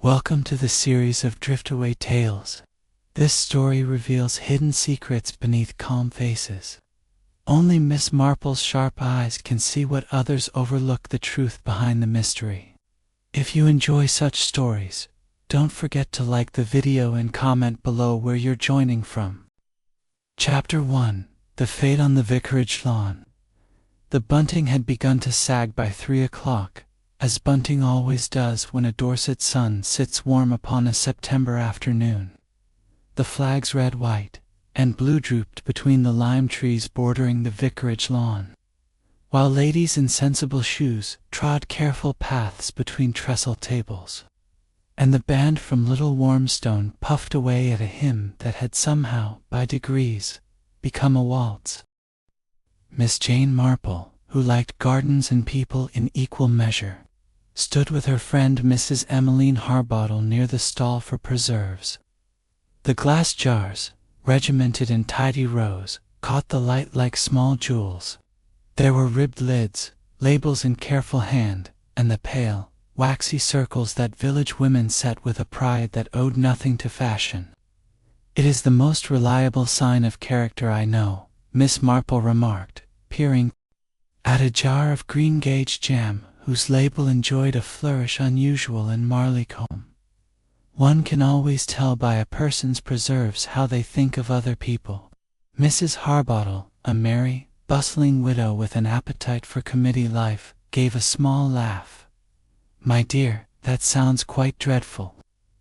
Welcome to the series of Driftaway Tales. This story reveals hidden secrets beneath calm faces. Only Miss Marple's sharp eyes can see what others overlook, the truth behind the mystery. If you enjoy such stories, don't forget to like the video and comment below where you're joining from. Chapter 1: The Fate on the Vicarage Lawn. The bunting had begun to sag by 3 o'clock, as bunting always does when a Dorset sun sits warm upon a September afternoon. The flags red, white, and blue drooped between the lime trees bordering the vicarage lawn, while ladies in sensible shoes trod careful paths between trestle tables, and the band from Little Wormstone puffed away at a hymn that had somehow, by degrees, become a waltz. Miss Jane Marple, who liked gardens and people in equal measure, stood with her friend Mrs. Emmeline Harbottle near the stall for preserves. The glass jars, regimented in tidy rows, caught the light like small jewels. There were ribbed lids, labels in careful hand, and the pale, waxy circles that village women set with a pride that owed nothing to fashion. "It is the most reliable sign of character I know," Miss Marple remarked, peering at a jar of green gage jam whose label enjoyed a flourish unusual in Marleycombe. "One can always tell by a person's preserves how they think of other people." Mrs. Harbottle, a merry, bustling widow with an appetite for committee life, gave a small laugh. "My dear, that sounds quite dreadful.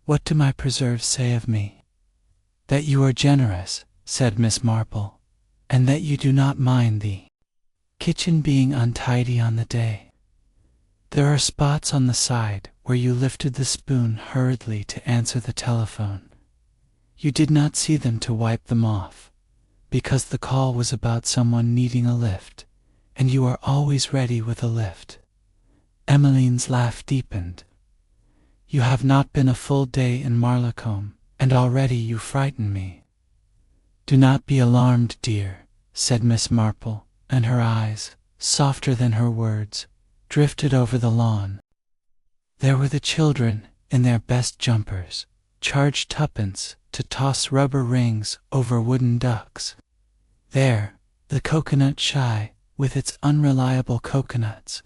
What do my preserves say of me?" "That you are generous," said Miss Marple, "and that you do not mind the kitchen being untidy on the day. There are spots on the side where you lifted the spoon hurriedly to answer the telephone. You did not see them to wipe them off, because the call was about someone needing a lift, and you are always ready with a lift." Emmeline's laugh deepened. "You have not been a full day in Marleycombe, and already you frighten me." "Do not be alarmed, dear," said Miss Marple, and her eyes, softer than her words, drifted over the lawn. There were the children, in their best jumpers, charged tuppence to toss rubber rings over wooden ducks. There, the coconut shy, with its unreliable coconuts.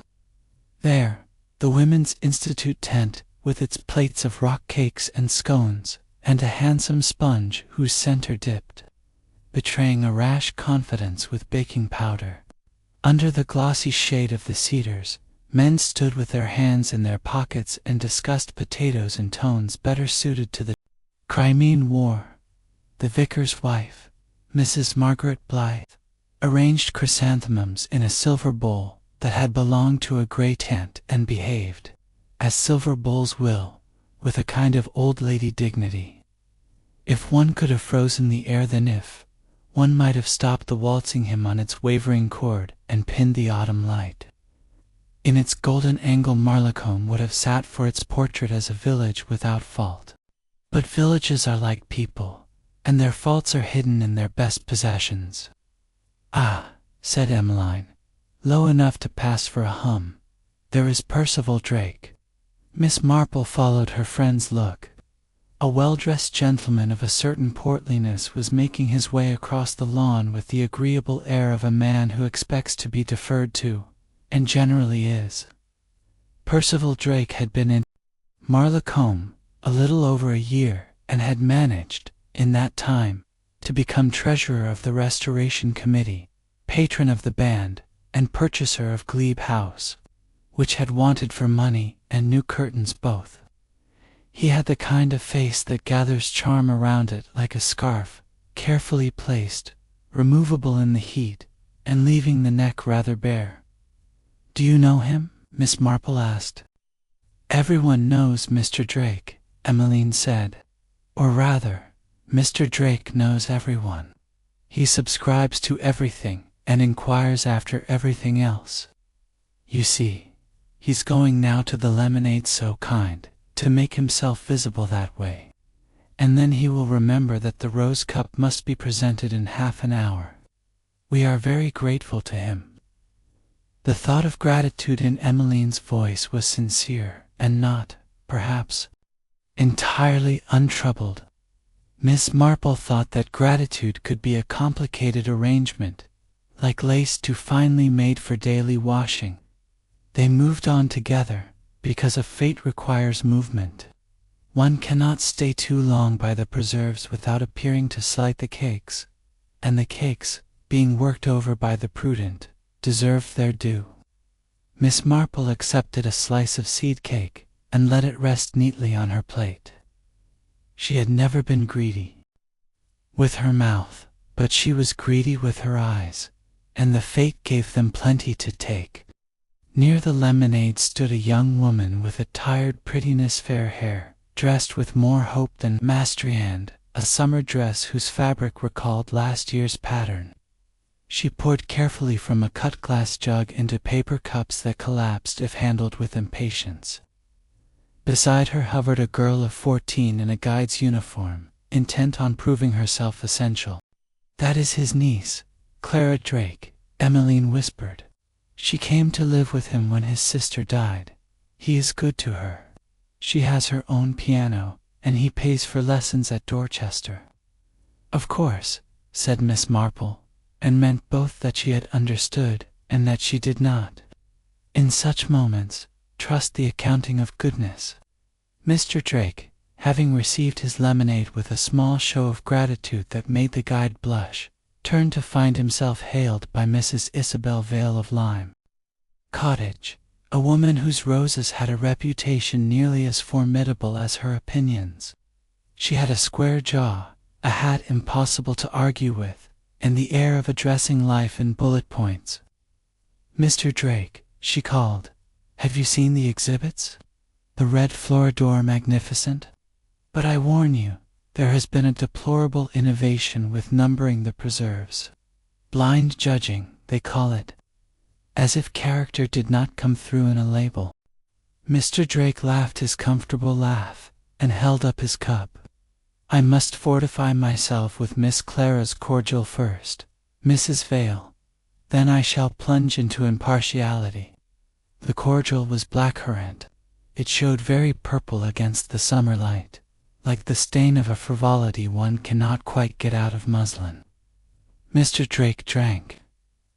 There, the Women's Institute tent, with its plates of rock cakes and scones, and a handsome sponge whose center dipped, betraying a rash confidence, with baking powder. Under the glossy shade of the cedars, men stood with their hands in their pockets and discussed potatoes in tones better suited to the Crimean War. The vicar's wife, Mrs. Margaret Blythe, arranged chrysanthemums in a silver bowl that had belonged to a grey tent and behaved, as silver bowls will, with a kind of old lady dignity. If one could have frozen the air, then one might have stopped the waltzing hymn on its wavering chord and pinned the autumn light. In its golden angle Marleycombe would have sat for its portrait as a village without fault. But villages are like people, and their faults are hidden in their best possessions. "Ah," said Emmeline, low enough to pass for a hum, "there is Percival Drake." Miss Marple followed her friend's look. A well-dressed gentleman of a certain portliness was making his way across the lawn with the agreeable air of a man who expects to be deferred to, and generally is. Percival Drake had been in Marleycombe a little over a year, and had managed, in that time, to become treasurer of the Restoration Committee, patron of the band, and purchaser of Glebe House, which had wanted for money and new curtains both. He had the kind of face that gathers charm around it like a scarf, carefully placed, removable in the heat, and leaving the neck rather bare. "Do you know him?" Miss Marple asked. "Everyone knows Mr. Drake," Emmeline said. "Or rather, Mr. Drake knows everyone. He subscribes to everything and inquires after everything else. You see, he's going now to the Lemonade So Kind, to make himself visible that way, and then he will remember that the rose cup must be presented in half an hour. We are very grateful to him." The thought of gratitude in Emmeline's voice was sincere, and not, perhaps, entirely untroubled. Miss Marple thought that gratitude could be a complicated arrangement, like lace too finely made for daily washing. They moved on together, because a fate requires movement. One cannot stay too long by the preserves without appearing to slight the cakes, and the cakes, being worked over by the prudent, deserved their due. Miss Marple accepted a slice of seed cake, and let it rest neatly on her plate. She had never been greedy with her mouth, but she was greedy with her eyes, and the fate gave them plenty to take. Near the lemonade stood a young woman with a tired prettiness fair hair, dressed with more hope than mastery and a summer dress whose fabric recalled last year's pattern. She poured carefully from a cut glass jug into paper cups that collapsed if handled with impatience. Beside her hovered a girl of 14 in a guide's uniform, intent on proving herself essential. "That is his niece, Clara Drake," Emmeline whispered. "She came to live with him when his sister died. He is good to her. She has her own piano, and he pays for lessons at Dorchester." "Of course," said Miss Marple, and meant both that she had understood and that she did not. In such moments, trust the accounting of goodness. Mr. Drake, having received his lemonade with a small show of gratitude that made the guide blush, turned to find himself hailed by Mrs. Isabel Vale of Lyme Cottage, a woman whose roses had a reputation nearly as formidable as her opinions. She had a square jaw, a hat impossible to argue with, and the air of addressing life in bullet points. "Mr. Drake," she called, "have you seen the exhibits? The red Floridor magnificent? But I warn you, there has been a deplorable innovation with numbering the preserves. Blind judging, they call it. As if character did not come through in a label." Mr. Drake laughed his comfortable laugh, and held up his cup. "I must fortify myself with Miss Clara's cordial first, Mrs. Vale. Then I shall plunge into impartiality." The cordial was blackcurrant. It showed very purple against the summer light, like the stain of a frivolity one cannot quite get out of muslin. Mr. Drake drank.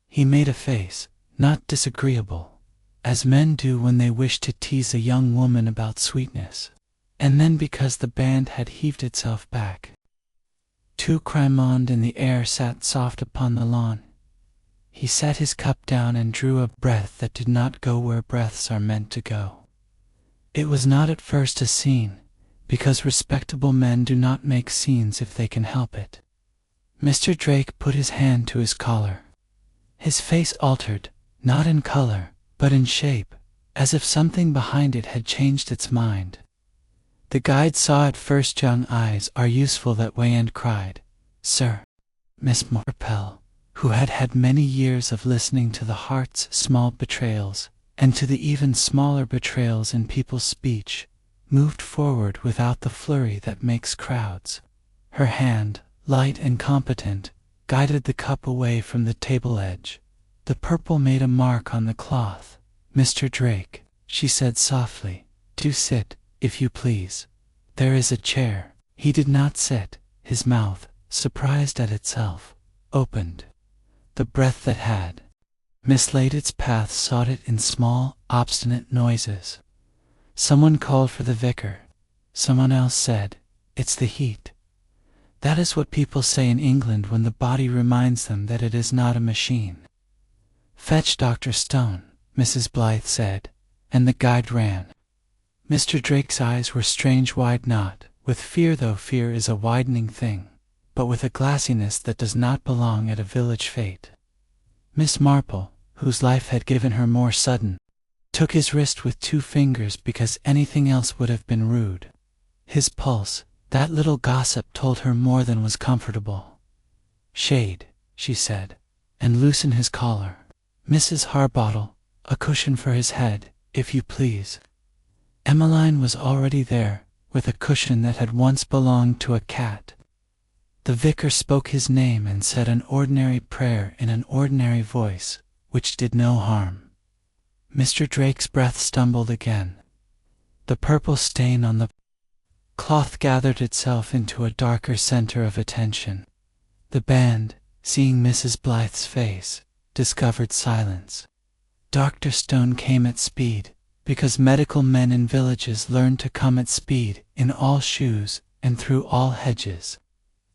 He made a face, not disagreeable, as men do when they wish to tease a young woman about sweetness, and then because the band had heaved itself back. Two Cremond in the air sat soft upon the lawn. He set his cup down and drew a breath that did not go where breaths are meant to go. It was not at first a scene, because respectable men do not make scenes if they can help it. Mr. Drake put his hand to his collar. His face altered, not in color, but in shape, as if something behind it had changed its mind. The guide saw at first young eyes are useful that way and cried, "Sir." Miss Marple, who had had many years of listening to the heart's small betrayals, and to the even smaller betrayals in people's speech, moved forward without the flurry that makes crowds. Her hand, light and competent, guided the cup away from the table edge. The purple made a mark on the cloth. "Mr. Drake," she said softly, "do sit, if you please. There is a chair." He did not sit. His mouth, surprised at itself, opened. The breath that had mislaid its path sought it in small, obstinate noises. Someone called for the vicar. Someone else said, "It's the heat." That is what people say in England when the body reminds them that it is not a machine. "Fetch Dr. Stone," Mrs. Blythe said, and the guide ran. Mr. Drake's eyes were strange wide not with fear, though fear is a widening thing, but with a glassiness that does not belong at a village fete. Miss Marple, whose life had given her more sudden, took his wrist with 2 fingers because anything else would have been rude. His pulse, that little gossip, told her more than was comfortable. "Shade," she said, "and loosen his collar. Mrs. Harbottle, a cushion for his head, if you please." Emmeline was already there, with a cushion that had once belonged to a cat. The vicar spoke his name and said an ordinary prayer in an ordinary voice, which did no harm. Mr. Drake's breath stumbled again. The purple stain on the Cloth gathered itself into a darker center of attention. The band, seeing Mrs. Blythe's face, discovered silence. Dr. Stone came at speed, because medical men in villages learned to come at speed in all shoes and through all hedges.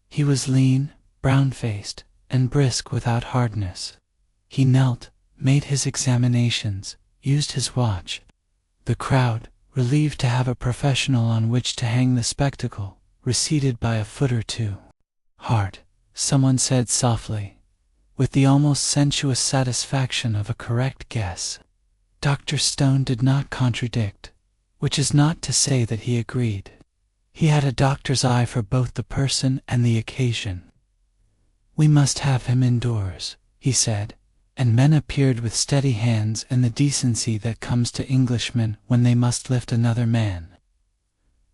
He was lean, brown-faced, and brisk without hardness. He knelt, made his examinations, used his watch. The crowd, relieved to have a professional on which to hang the spectacle, receded by a foot or two. "Hard," someone said softly, with the almost sensuous satisfaction of a correct guess. Dr. Stone did not contradict, which is not to say that he agreed. He had a doctor's eye for both the person and the occasion. "We must have him indoors," he said, and men appeared with steady hands and the decency that comes to Englishmen when they must lift another man.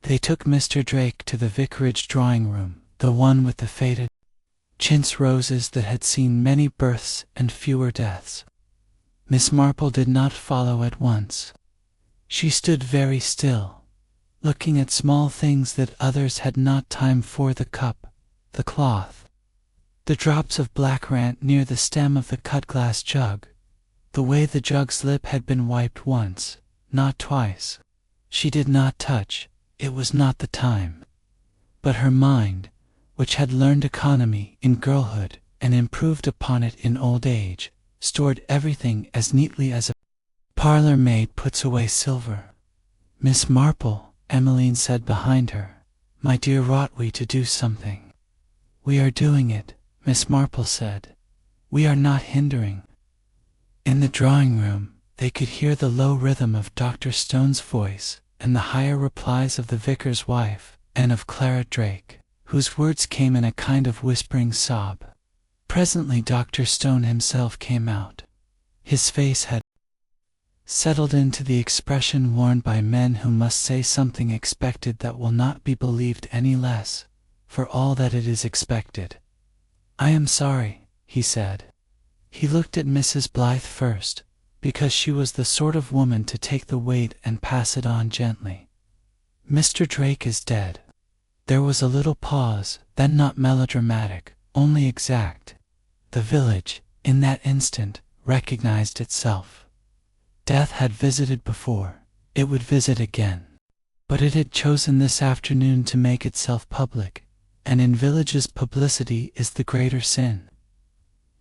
They took Mr. Drake to the vicarage drawing-room, the one with the faded chintz roses that had seen many births and fewer deaths. Miss Marple did not follow at once. She stood very still, looking at small things that others had not time for: the cup, the cloth, the drops of black rant near the stem of the cut-glass jug, the way the jug's lip had been wiped once, not twice. She did not touch, it was not the time. But her mind, which had learned economy in girlhood and improved upon it in old age, stored everything as neatly as a parlor maid puts away silver. "Miss Marple," Emmeline said behind her, "my dear, ought we to do something?" "We are doing it," Miss Marple said. "We are not hindering." In the drawing-room they could hear the low rhythm of Dr. Stone's voice and the higher replies of the vicar's wife and of Clara Drake, whose words came in a kind of whispering sob. Presently Dr. Stone himself came out. His face had settled into the expression worn by men who must say something expected that will not be believed any less, for all that it is expected. "I am sorry," he said. He looked at Mrs. Blythe first, because she was the sort of woman to take the weight and pass it on gently. "Mr. Drake is dead." There was a little pause, then not melodramatic, only exact. The village, in that instant, recognized itself. Death had visited before, it would visit again. But it had chosen this afternoon to make itself public, and in villages publicity is the greater sin.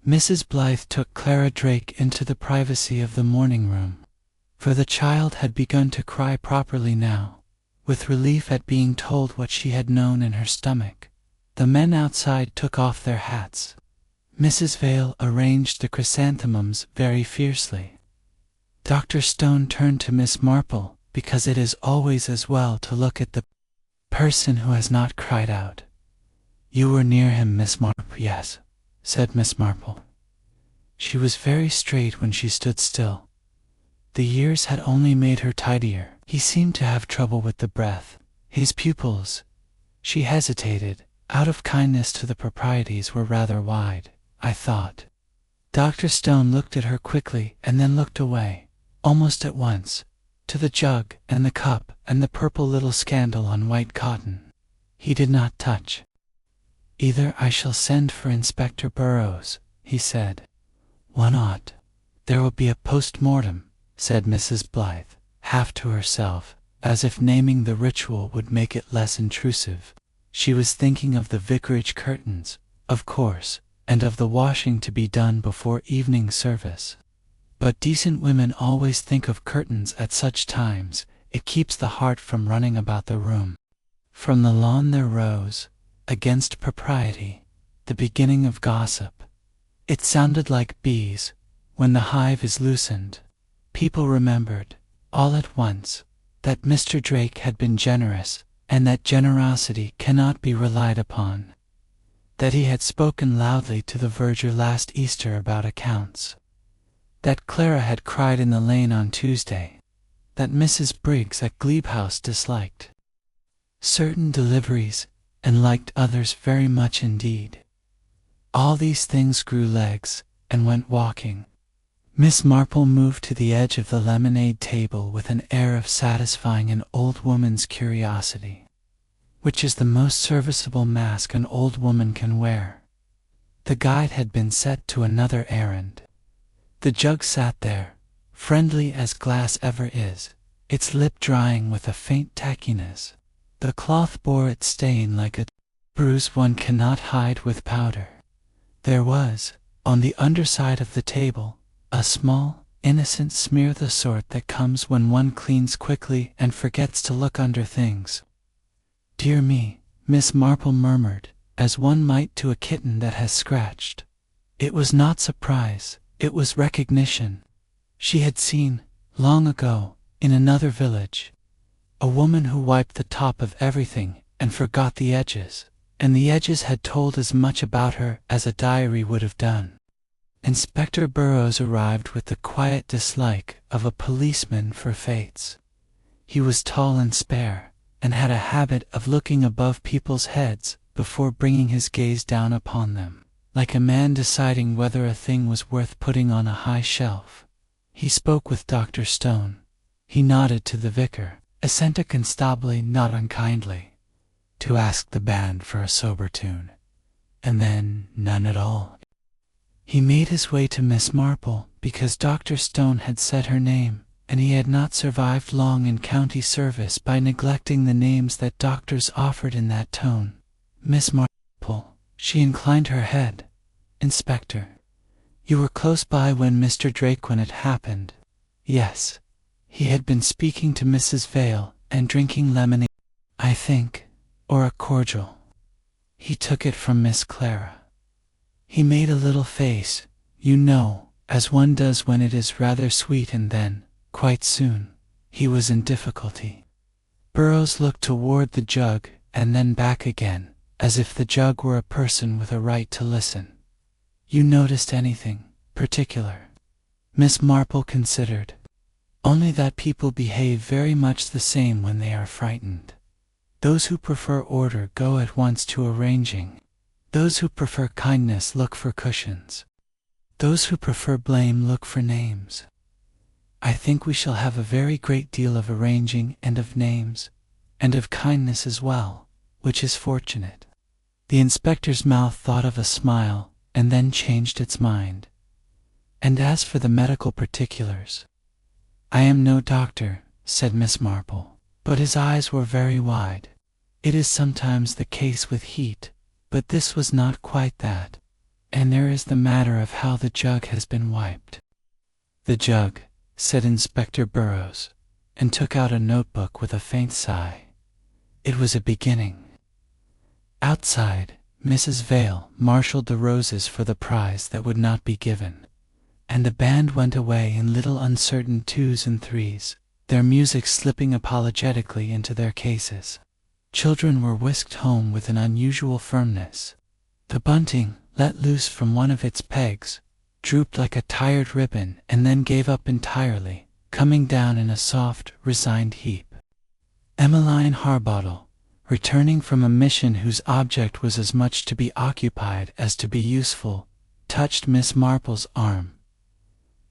Mrs. Blythe took Clara Drake into the privacy of the morning-room, for the child had begun to cry properly now, with relief at being told what she had known in her stomach. The men outside took off their hats. Mrs. Vale arranged the chrysanthemums very fiercely. Dr. Stone turned to Miss Marple, because it is always as well to look at the person who has not cried out. "You were near him, Miss Marple?" "Yes," said Miss Marple. She was very straight when she stood still. The years had only made her tidier. He seemed to have trouble with the breath. His pupils, she hesitated, out of kindness to the proprieties, were rather wide, I thought. Dr. Stone looked at her quickly and then looked away, almost at once, to the jug and the cup and the purple little scandal on white cotton. He did not touch. "Either I shall send for Inspector Burrows," he said. "One ought." "There will be a post-mortem," said Mrs. Blythe, half to herself, as if naming the ritual would make it less intrusive. She was thinking of the vicarage curtains, of course, and of the washing to be done before evening service. But decent women always think of curtains at such times. It keeps the heart from running about the room. From the lawn there rose, against propriety, the beginning of gossip. It sounded like bees when the hive is loosened. People remembered, all at once, that Mr. Drake had been generous, and that generosity cannot be relied upon. That he had spoken loudly to the verger last Easter about accounts. That Clara had cried in the lane on Tuesday. That Mrs. Briggs at Glebe House disliked certain deliveries, and liked others very much indeed. All these things grew legs, and went walking. Miss Marple moved to the edge of the lemonade table with an air of satisfying an old woman's curiosity. which is the most serviceable mask an old woman can wear. The guide had been set to another errand. The jug sat there, friendly as glass ever is, its lip drying with a faint tackiness. The cloth bore its stain like a bruise one cannot hide with powder. There was, on the underside of the table, a small, innocent smear, the sort that comes when one cleans quickly and forgets to look under things. "Dear me," Miss Marple murmured, as one might to a kitten that has scratched. It was not surprise, it was recognition. She had seen, long ago, in another village, a woman who wiped the top of everything and forgot the edges, and the edges had told as much about her as a diary would have done. Inspector Burrows arrived with the quiet dislike of a policeman for fates. He was tall and spare, and had a habit of looking above people's heads before bringing his gaze down upon them, like a man deciding whether a thing was worth putting on a high shelf. He spoke with Dr. Stone. He nodded to the vicar, assent constably not unkindly, to ask the band for a sober tune, and then none at all. He made his way to Miss Marple, because Dr. Stone had said her name, and he had not survived long in county service by neglecting the names that doctors offered in that tone. "Miss Marple," she inclined her head. "Inspector, you were close by when Mr. Drake, when it happened?" Yes. He had been speaking to Mrs. Vale and drinking lemonade, I think, or a cordial. He took it from Miss Clara. He made a little face, you know, as one does when it is rather sweet, and then, quite soon, he was in difficulty. Burrows looked toward the jug and then back again, as if the jug were a person with a right to listen. "You noticed anything particular?" Miss Marple considered. "Only that people behave very much the same when they are frightened. Those who prefer order go at once to arranging. Those who prefer kindness look for cushions. Those who prefer blame look for names. I think we shall have a very great deal of arranging and of names, and of kindness as well, which is fortunate." The inspector's mouth thought of a smile, and then changed its mind. "And as for the medical particulars?" "I am no doctor," said Miss Marple, but his eyes were very wide. "It is sometimes the case with heat, but this was not quite that. And there is the matter of how the jug has been wiped." "The jug," said Inspector Burrows, and took out a notebook with a faint sigh. It was a beginning. Outside, Mrs. Vale marshaled the roses for the prize that would not be given, and the band went away in little uncertain twos and threes, their music slipping apologetically into their cases. Children were whisked home with an unusual firmness. The bunting, let loose from one of its pegs, drooped like a tired ribbon and then gave up entirely, coming down in a soft, resigned heap. Emmeline Harbottle, returning from a mission whose object was as much to be occupied as to be useful, touched Miss Marple's arm.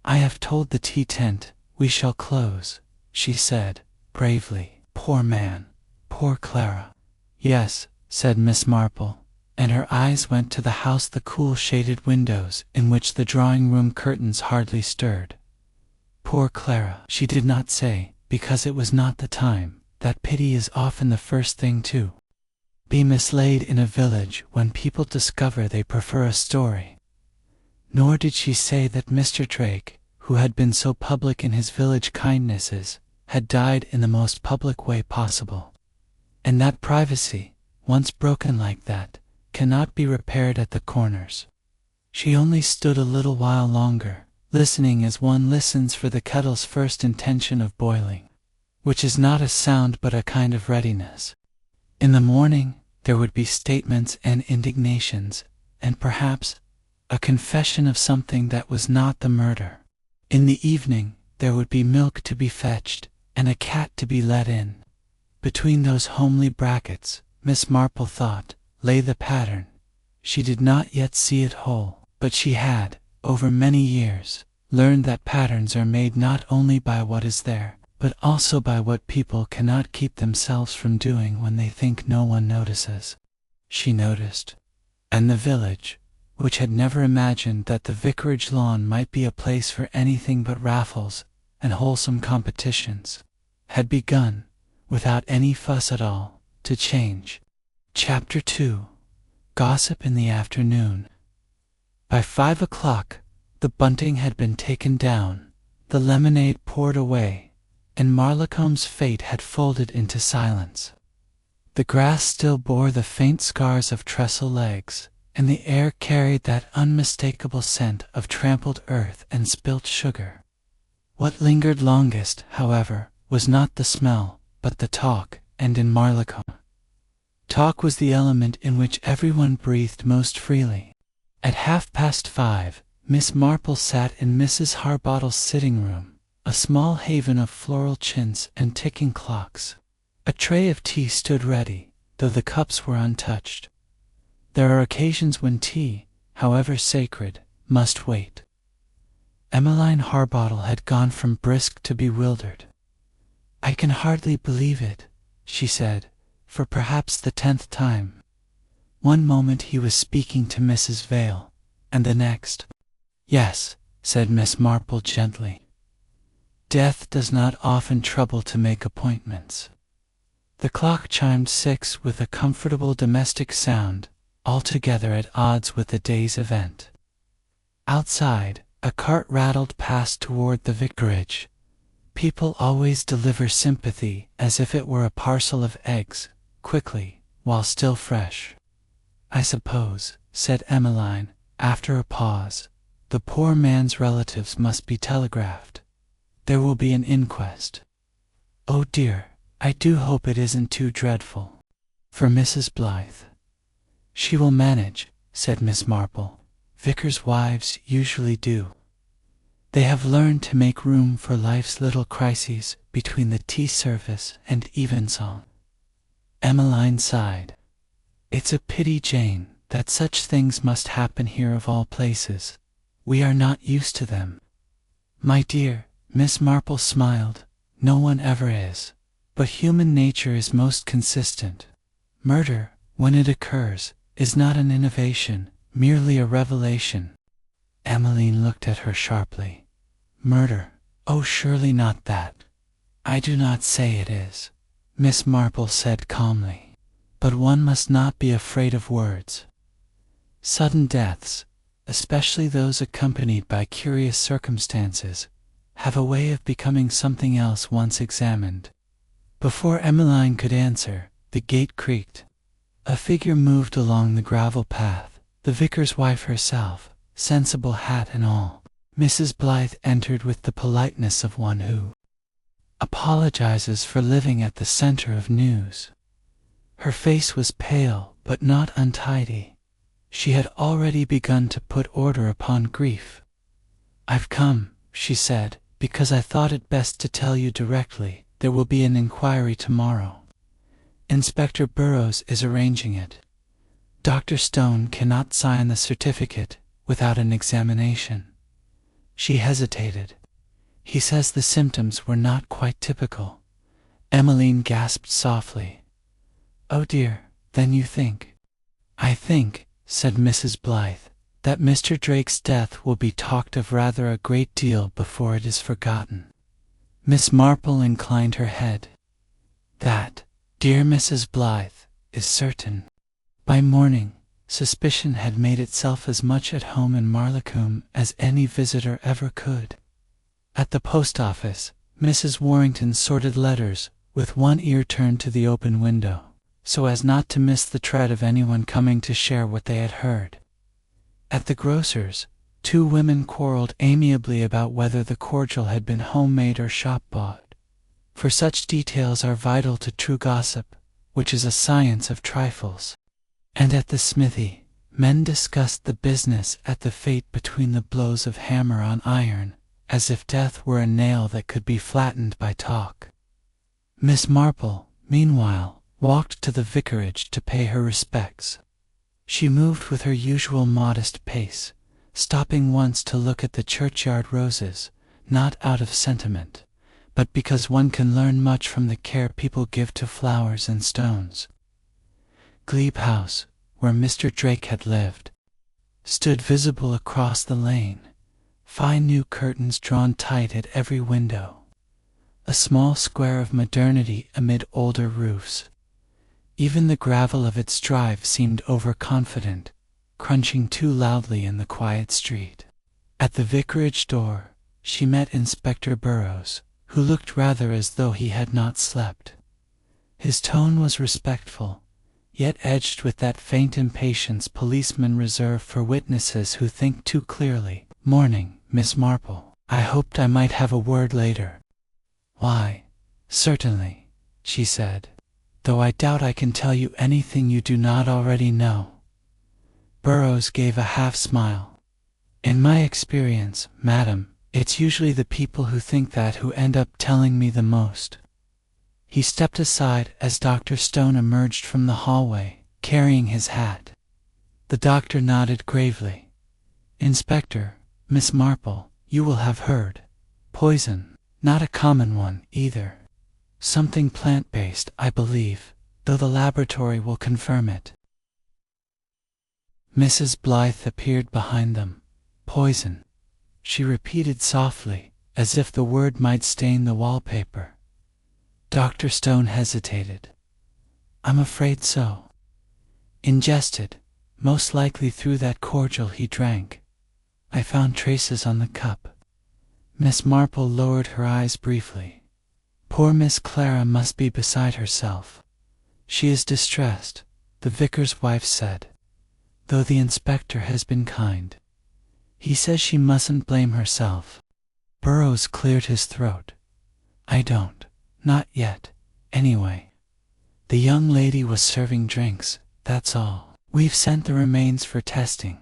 "I have told the tea tent we shall close," she said, bravely. "Poor man, poor Clara." "Yes," said Miss Marple, and her eyes went to the house, the cool shaded windows in which the drawing-room curtains hardly stirred. "Poor Clara," she did not say, because it was not the time. That pity is often the first thing to be mislaid in a village when people discover they prefer a story. Nor did she say that Mr. Drake, who had been so public in his village kindnesses, had died in the most public way possible, and that privacy, once broken like that, cannot be repaired at the corners. She only stood a little while longer, listening as one listens for the kettle's first intention of boiling, which is not a sound but a kind of readiness. In the morning there would be statements and indignations, and perhaps a confession of something that was not the murder. In the evening there would be milk to be fetched, and a cat to be let in. Between those homely brackets, Miss Marple thought, lay the pattern. She did not yet see it whole, but she had, over many years, learned that patterns are made not only by what is there, but also by what people cannot keep themselves from doing when they think no one notices. She noticed, and the village, which had never imagined that the vicarage lawn might be a place for anything but raffles and wholesome competitions, had begun, without any fuss at all, to change. Chapter 2. Gossip in the Afternoon. By 5 o'clock, the bunting had been taken down, the lemonade poured away, and Marlacombe's fate had folded into silence. The grass still bore the faint scars of trestle legs, and the air carried that unmistakable scent of trampled earth and spilt sugar. What lingered longest, however, was not the smell, but the talk, and in Marlacombe. Talk was the element in which everyone breathed most freely. At 5:30, Miss Marple sat in Mrs. Harbottle's sitting-room, a small haven of floral chintz and ticking clocks. A tray of tea stood ready, though the cups were untouched. There are occasions when tea, however sacred, must wait. Emmeline Harbottle had gone from brisk to bewildered. "I can hardly believe it," she said, for perhaps the 10th time. One moment he was speaking to Mrs. Vale, and the next— "Yes," said Miss Marple gently. "Death does not often trouble to make appointments." The clock chimed 6 with a comfortable domestic sound, altogether at odds with the day's event. Outside, a cart rattled past toward the vicarage. People always deliver sympathy as if it were a parcel of eggs, quickly, while still fresh. "I suppose," said Emmeline, after a pause, "the poor man's relatives must be telegraphed. There will be an inquest. Oh dear, I do hope it isn't too dreadful. For Mrs. Blythe." "She will manage," said Miss Marple. "Vicars' wives usually do. They have learned to make room for life's little crises between the tea service and evensong." Emmeline sighed. "It's a pity, Jane, that such things must happen here of all places. We are not used to them." "My dear," Miss Marple smiled, "no one ever is. But human nature is most consistent. Murder, when it occurs, is not an innovation, merely a revelation." Emmeline looked at her sharply. "Murder? Oh, surely not that." "I do not say it is," Miss Marple said calmly. "But one must not be afraid of words. Sudden deaths, especially those accompanied by curious circumstances, have a way of becoming something else once examined." Before Emmeline could answer, the gate creaked. A figure moved along the gravel path, the vicar's wife herself, sensible hat and all. Mrs. Blythe entered with the politeness of one who apologizes for living at the center of news. Her face was pale, but not untidy. She had already begun to put order upon grief. "I've come," she said, "because I thought it best to tell you directly. There will be an inquiry tomorrow. Inspector Burrows is arranging it. Dr. Stone cannot sign the certificate without an examination." She hesitated. "He says the symptoms were not quite typical." Emmeline gasped softly. "Oh dear, then you think—" "I think," said Mrs. Blythe, "that Mr. Drake's death will be talked of rather a great deal before it is forgotten." Miss Marple inclined her head. "That, dear Mrs. Blythe, is certain." By morning, suspicion had made itself as much at home in Marlacombe as any visitor ever could. At the post office, Mrs. Warrington sorted letters, with one ear turned to the open window, so as not to miss the tread of anyone coming to share what they had heard. At the grocer's, 2 women quarreled amiably about whether the cordial had been homemade or shop-bought, for such details are vital to true gossip, which is a science of trifles. And at the smithy, men discussed the business at the fate between the blows of hammer on iron, as if death were a nail that could be flattened by talk. Miss Marple, meanwhile, walked to the vicarage to pay her respects. She moved with her usual modest pace, stopping once to look at the churchyard roses, not out of sentiment, but because one can learn much from the care people give to flowers and stones. Glebe House, where Mr. Drake had lived, stood visible across the lane, fine new curtains drawn tight at every window, a small square of modernity amid older roofs. Even the gravel of its drive seemed overconfident, crunching too loudly in the quiet street. At the vicarage door, she met Inspector Burrows, who looked rather as though he had not slept. His tone was respectful, yet edged with that faint impatience policemen reserve for witnesses who think too clearly. "Morning, Miss Marple. I hoped I might have a word later." "Why, certainly," she said, "though I doubt I can tell you anything you do not already know." Burrows gave a half-smile. "In my experience, madam, it's usually the people who think that who end up telling me the most." He stepped aside as Dr. Stone emerged from the hallway, carrying his hat. The doctor nodded gravely. "Inspector, Miss Marple, you will have heard. Poison. Not a common one, either. Something plant-based, I believe, though the laboratory will confirm it." Mrs. Blythe appeared behind them. "Poison," she repeated softly, as if the word might stain the wallpaper. Dr. Stone hesitated. "I'm afraid so. Ingested, most likely through that cordial he drank. I found traces on the cup." Miss Marple lowered her eyes briefly. "Poor Miss Clara must be beside herself. She is distressed," the vicar's wife said, "though the inspector has been kind. He says she mustn't blame herself." Burrows cleared his throat. "I don't. Not yet, anyway. The young lady was serving drinks, that's all. We've sent the remains for testing."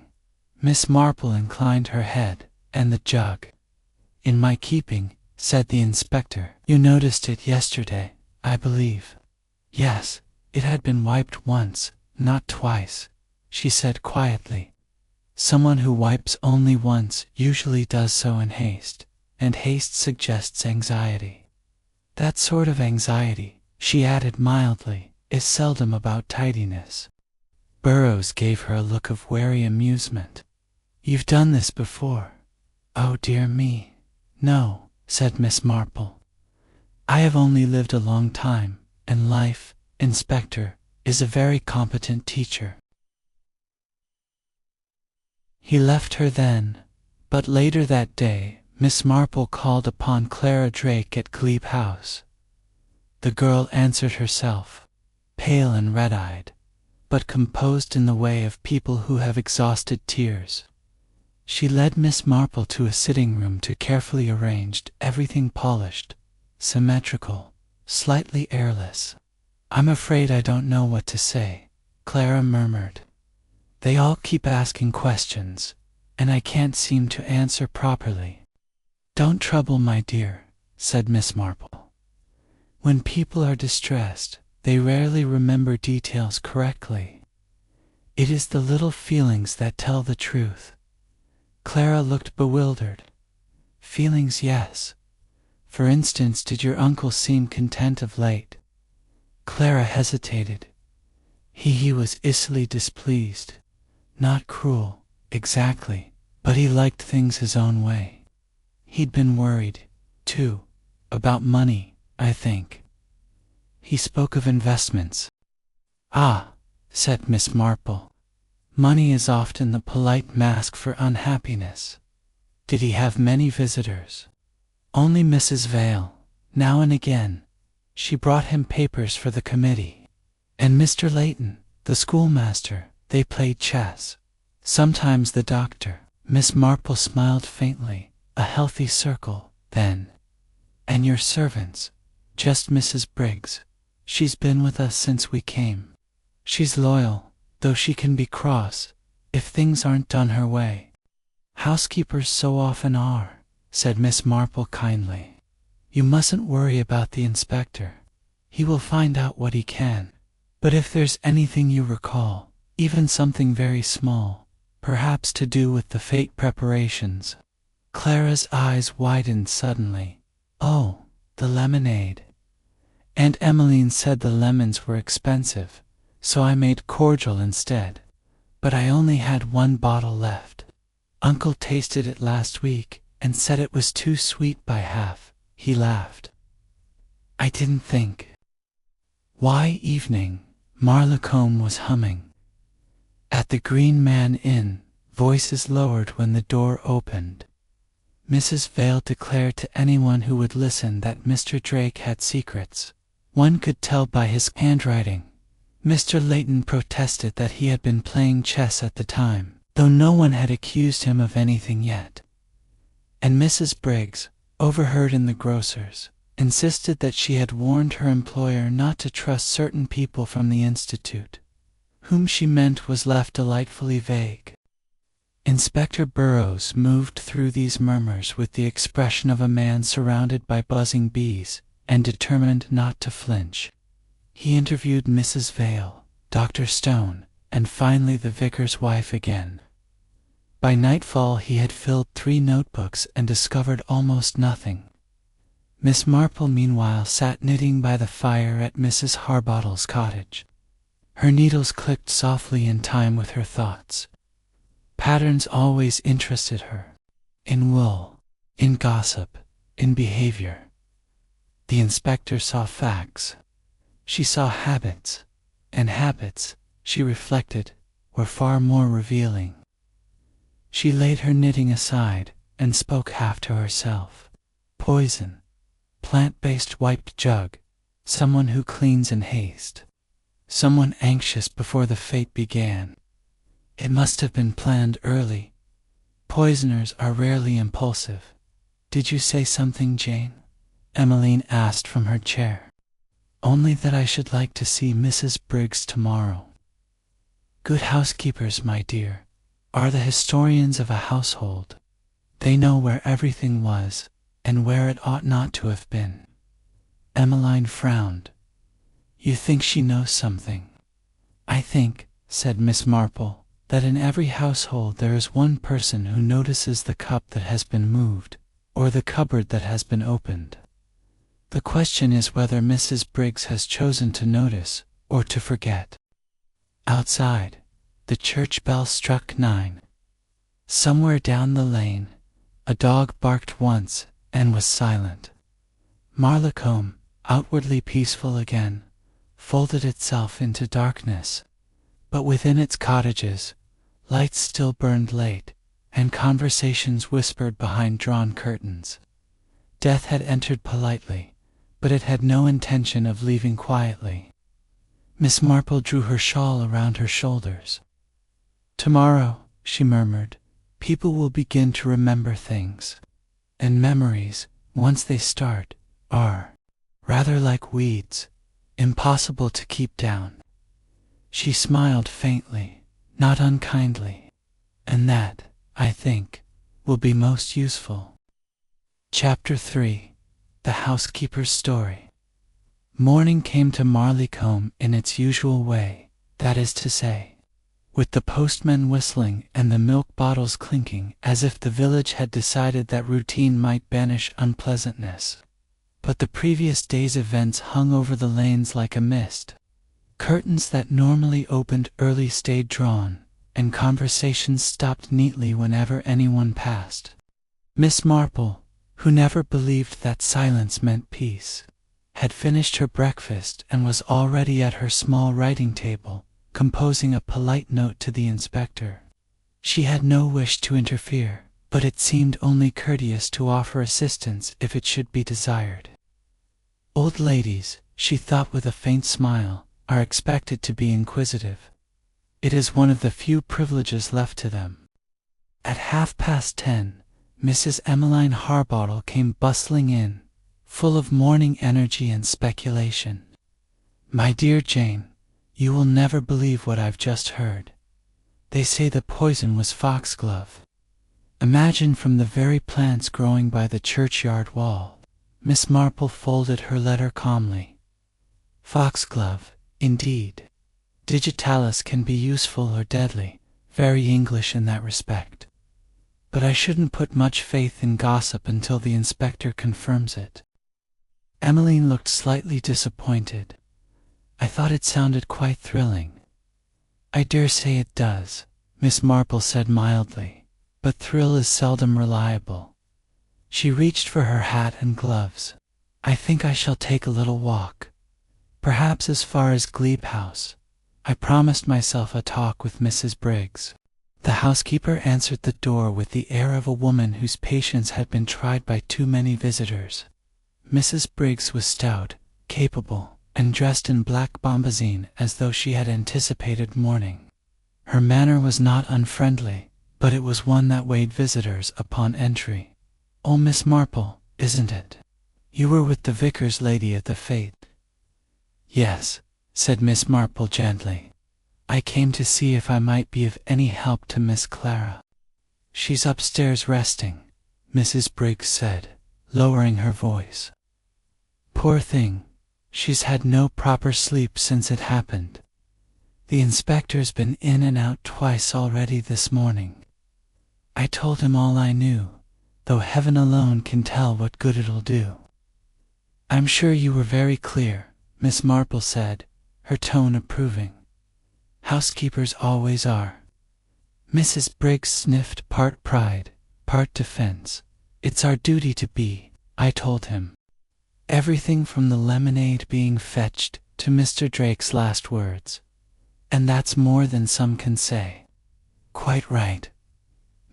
Miss Marple inclined her head. "And the jug?" "In my keeping," said the inspector. "You noticed it yesterday, I believe." "Yes, it had been wiped once, not twice," she said quietly. "Someone who wipes only once usually does so in haste, and haste suggests anxiety. That sort of anxiety," she added mildly, "is seldom about tidiness." Burrows gave her a look of wary amusement. "You've done this before?" "Oh dear me, no," said Miss Marple. "I have only lived a long time, and life, Inspector, is a very competent teacher." He left her then, but later that day Miss Marple called upon Clara Drake at Glebe House. The girl answered herself, pale and red-eyed, but composed in the way of people who have exhausted tears. She led Miss Marple to a sitting-room to carefully arranged, everything polished, symmetrical, slightly airless. "I'm afraid I don't know what to say," Clara murmured. "They all keep asking questions, and I can't seem to answer properly." "Don't trouble, my dear," said Miss Marple. "When people are distressed, they rarely remember details correctly. It is the little feelings that tell the truth." Clara looked bewildered. "Feelings, yes. For instance, did your uncle seem content of late?" Clara hesitated. He was easily displeased. Not cruel, exactly, but he liked things his own way. He'd been worried, too, about money, I think. He spoke of investments." "Ah," said Miss Marple. "Money is often the polite mask for unhappiness. Did he have many visitors?" "Only Mrs. Vale, now and again. She brought him papers for the committee. And Mr. Layton, the schoolmaster, they played chess. Sometimes the doctor." Miss Marple smiled faintly. "A healthy circle, then. And your servants?" "Just Mrs. Briggs. She's been with us since we came. She's loyal, though she can be cross, if things aren't done her way." "Housekeepers so often are," said Miss Marple kindly. "You mustn't worry about the inspector. He will find out what he can. But if there's anything you recall, even something very small, perhaps to do with the fete preparations." Clara's eyes widened suddenly. "Oh, the lemonade. Aunt Emmeline said the lemons were expensive, so I made cordial instead, but I only had one bottle left. Uncle tasted it last week and said it was too sweet by half. He laughed. I didn't think. Why evening, Marlacombe was humming. At the Green Man Inn, voices lowered when the door opened. Mrs. Vale declared to anyone who would listen that Mr. Drake had secrets. One could tell by his handwriting. Mr. Layton protested that he had been playing chess at the time, though no one had accused him of anything yet. And Mrs. Briggs, overheard in the grocer's, insisted that she had warned her employer not to trust certain people from the Institute. Whom she meant was left delightfully vague. Inspector Burrows moved through these murmurs with the expression of a man surrounded by buzzing bees and determined not to flinch. He interviewed Mrs. Vale, Dr. Stone, and finally the vicar's wife again. By nightfall he had filled 3 notebooks and discovered almost nothing. Miss Marple meanwhile sat knitting by the fire at Mrs. Harbottle's cottage. Her needles clicked softly in time with her thoughts. Patterns always interested her. In wool, in gossip, in behavior. The inspector saw facts. She saw habits, and habits, she reflected, were far more revealing. She laid her knitting aside and spoke half to herself. Poison, plant-based wiped jug, someone who cleans in haste. Someone anxious before the fate began. It must have been planned early. Poisoners are rarely impulsive. Did you say something, Jane? Emmeline asked from her chair. Only that I should like to see Mrs. Briggs tomorrow. Good housekeepers, my dear, are the historians of a household. They know where everything was, and where it ought not to have been. Emmeline frowned. You think she knows something? I think, said Miss Marple, that in every household there is one person who notices the cup that has been moved, or the cupboard that has been opened. The question is whether Mrs. Briggs has chosen to notice, or to forget. Outside, the church bell struck 9. Somewhere down the lane, a dog barked once and was silent. Marlacombe, outwardly peaceful again, folded itself into darkness, but within its cottages, lights still burned late, and conversations whispered behind drawn curtains. Death had entered politely, but it had no intention of leaving quietly. Miss Marple drew her shawl around her shoulders. Tomorrow, she murmured, people will begin to remember things, and memories, once they start, are rather like weeds, impossible to keep down. She smiled faintly, not unkindly, and that, I think, will be most useful. Chapter 3. The Housekeeper's Story. Morning came to Marlacombe in its usual way, that is to say, with the postman whistling and the milk bottles clinking, as if the village had decided that routine might banish unpleasantness. But the previous day's events hung over the lanes like a mist. Curtains that normally opened early stayed drawn, and conversations stopped neatly whenever anyone passed. Miss Marple, who never believed that silence meant peace, had finished her breakfast and was already at her small writing table, composing a polite note to the inspector. She had no wish to interfere, but it seemed only courteous to offer assistance if it should be desired. Old ladies, she thought with a faint smile, are expected to be inquisitive. It is one of the few privileges left to them. At 10:30, Mrs. Emmeline Harbottle came bustling in, full of morning energy and speculation. My dear Jane, you will never believe what I've just heard. They say the poison was foxglove. Imagine from the very plants growing by the churchyard wall. Miss Marple folded her letter calmly. Foxglove, indeed. Digitalis can be useful or deadly, very English in that respect. But I shouldn't put much faith in gossip until the inspector confirms it. Emmeline looked slightly disappointed. I thought it sounded quite thrilling. I dare say it does, Miss Marple said mildly, but thrill is seldom reliable. She reached for her hat and gloves. I think I shall take a little walk, perhaps as far as Glebe House. I promised myself a talk with Mrs. Briggs. The housekeeper answered the door with the air of a woman whose patience had been tried by too many visitors. Mrs. Briggs was stout, capable, and dressed in black bombazine as though she had anticipated morning. Her manner was not unfriendly, but it was one that weighed visitors upon entry. "Oh, Miss Marple, isn't it? You were with the vicar's lady at the fete." "Yes," said Miss Marple gently. "I came to see if I might be of any help to Miss Clara." "She's upstairs resting," Mrs. Briggs said, lowering her voice. "Poor thing, she's had no proper sleep since it happened. The inspector's been in and out twice already this morning. I told him all I knew, though heaven alone can tell what good it'll do." "I'm sure you were very clear," Miss Marple said, her tone approving. "Housekeepers always are." Mrs. Briggs sniffed, part pride, part defense. "It's our duty to be," I told him. Everything from the lemonade being fetched to Mr. Drake's last words. And that's more than some can say. "Quite right."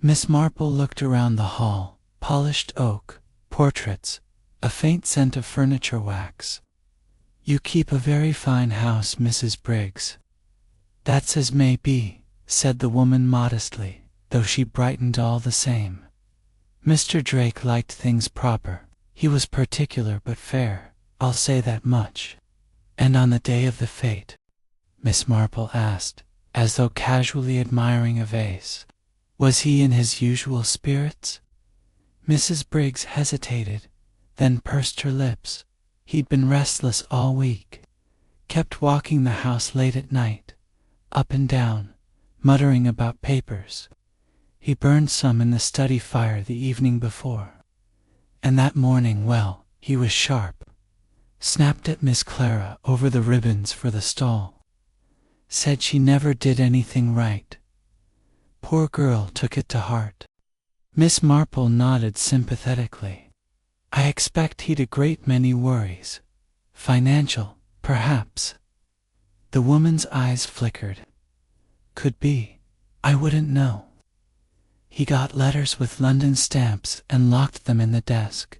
Miss Marple looked around the hall. Polished oak, portraits, a faint scent of furniture wax. "You keep a very fine house, Mrs. Briggs." "That's as may be," said the woman modestly, though she brightened all the same. "Mr. Drake liked things proper. He was particular but fair, I'll say that much." "And on the day of the fete?" Miss Marple asked, as though casually admiring a vase. "Was he in his usual spirits?" Mrs. Briggs hesitated, then pursed her lips. "He'd been restless all week. Kept walking the house late at night, up and down, muttering about papers. He burned some in the study fire the evening before. And that morning, well, he was sharp. Snapped at Miss Clara over the ribbons for the stall. Said she never did anything right. Poor girl took it to heart." Miss Marple nodded sympathetically. "I expect he'd a great many worries. Financial, perhaps." The woman's eyes flickered. "Could be. I wouldn't know. He got letters with London stamps and locked them in the desk.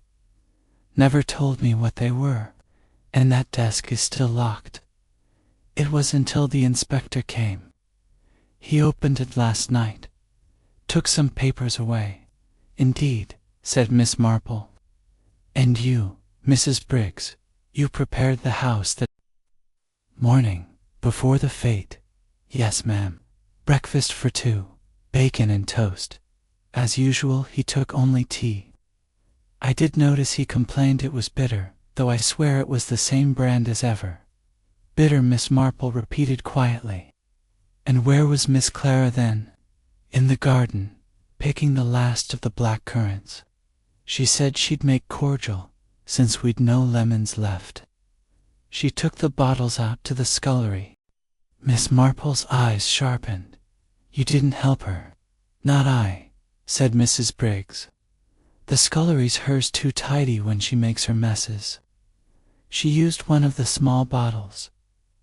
Never told me what they were, and that desk is still locked. It was until the inspector came. He opened it last night. Took some papers away." "Indeed," said Miss Marple. "And you, Mrs. Briggs, you prepared the house that morning, before the fete?" "Yes, ma'am. Breakfast for two, bacon and toast. As usual, he took only tea. I did notice he complained it was bitter, though I swear it was the same brand as ever." "Bitter," Miss Marple repeated quietly. "And where was Miss Clara then?" "In the garden, picking the last of the black currants. She said she'd make cordial, since we'd no lemons left. She took the bottles out to the scullery." Miss Marple's eyes sharpened. "You didn't help her?" "Not I," said Mrs. Briggs. "The scullery's hers too tidy when she makes her messes. She used one of the small bottles.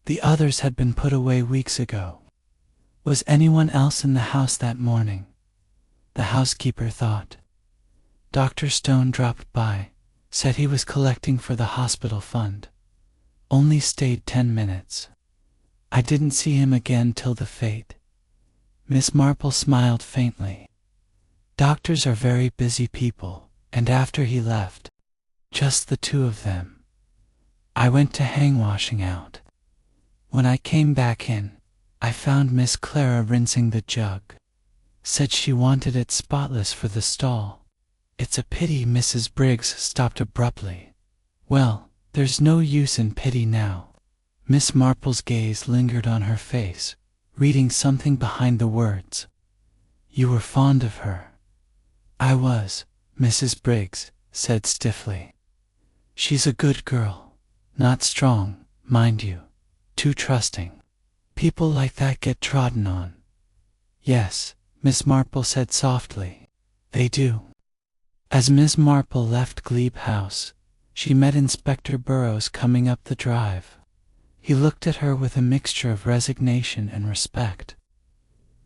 The others had been put away weeks ago." "Was anyone else in the house that morning?" The housekeeper thought. "Dr. Stone dropped by, said he was collecting for the hospital fund. Only stayed 10 minutes. I didn't see him again till the fete." Miss Marple smiled faintly. "Doctors are very busy people, and after he left, just the two of them, I went to hang washing out. When I came back in, I found Miss Clara rinsing the jug. Said she wanted it spotless for the stall." "It's a pity." Mrs. Briggs stopped abruptly. "Well, there's no use in pity now." Miss Marple's gaze lingered on her face, reading something behind the words. "You were fond of her." "I was," Mrs. Briggs said stiffly. She's a good girl. Not strong, mind you. Too trusting. People like that get trodden on. Yes, Miss Marple said softly. They do. As Miss Marple left Glebe House, she met Inspector Burrows coming up the drive. He looked at her with a mixture of resignation and respect.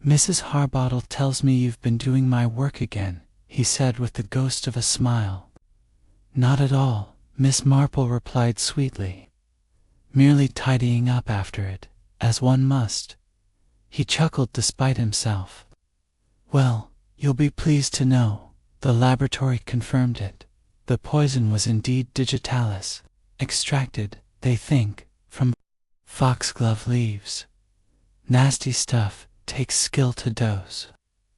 Mrs. Harbottle tells me you've been doing my work again, he said with the ghost of a smile. Not at all, Miss Marple replied sweetly. Merely tidying up after it, as one must. He chuckled despite himself. Well, you'll be pleased to know, the laboratory confirmed it. The poison was indeed digitalis, extracted, they think, from foxglove leaves. Nasty stuff, takes skill to dose.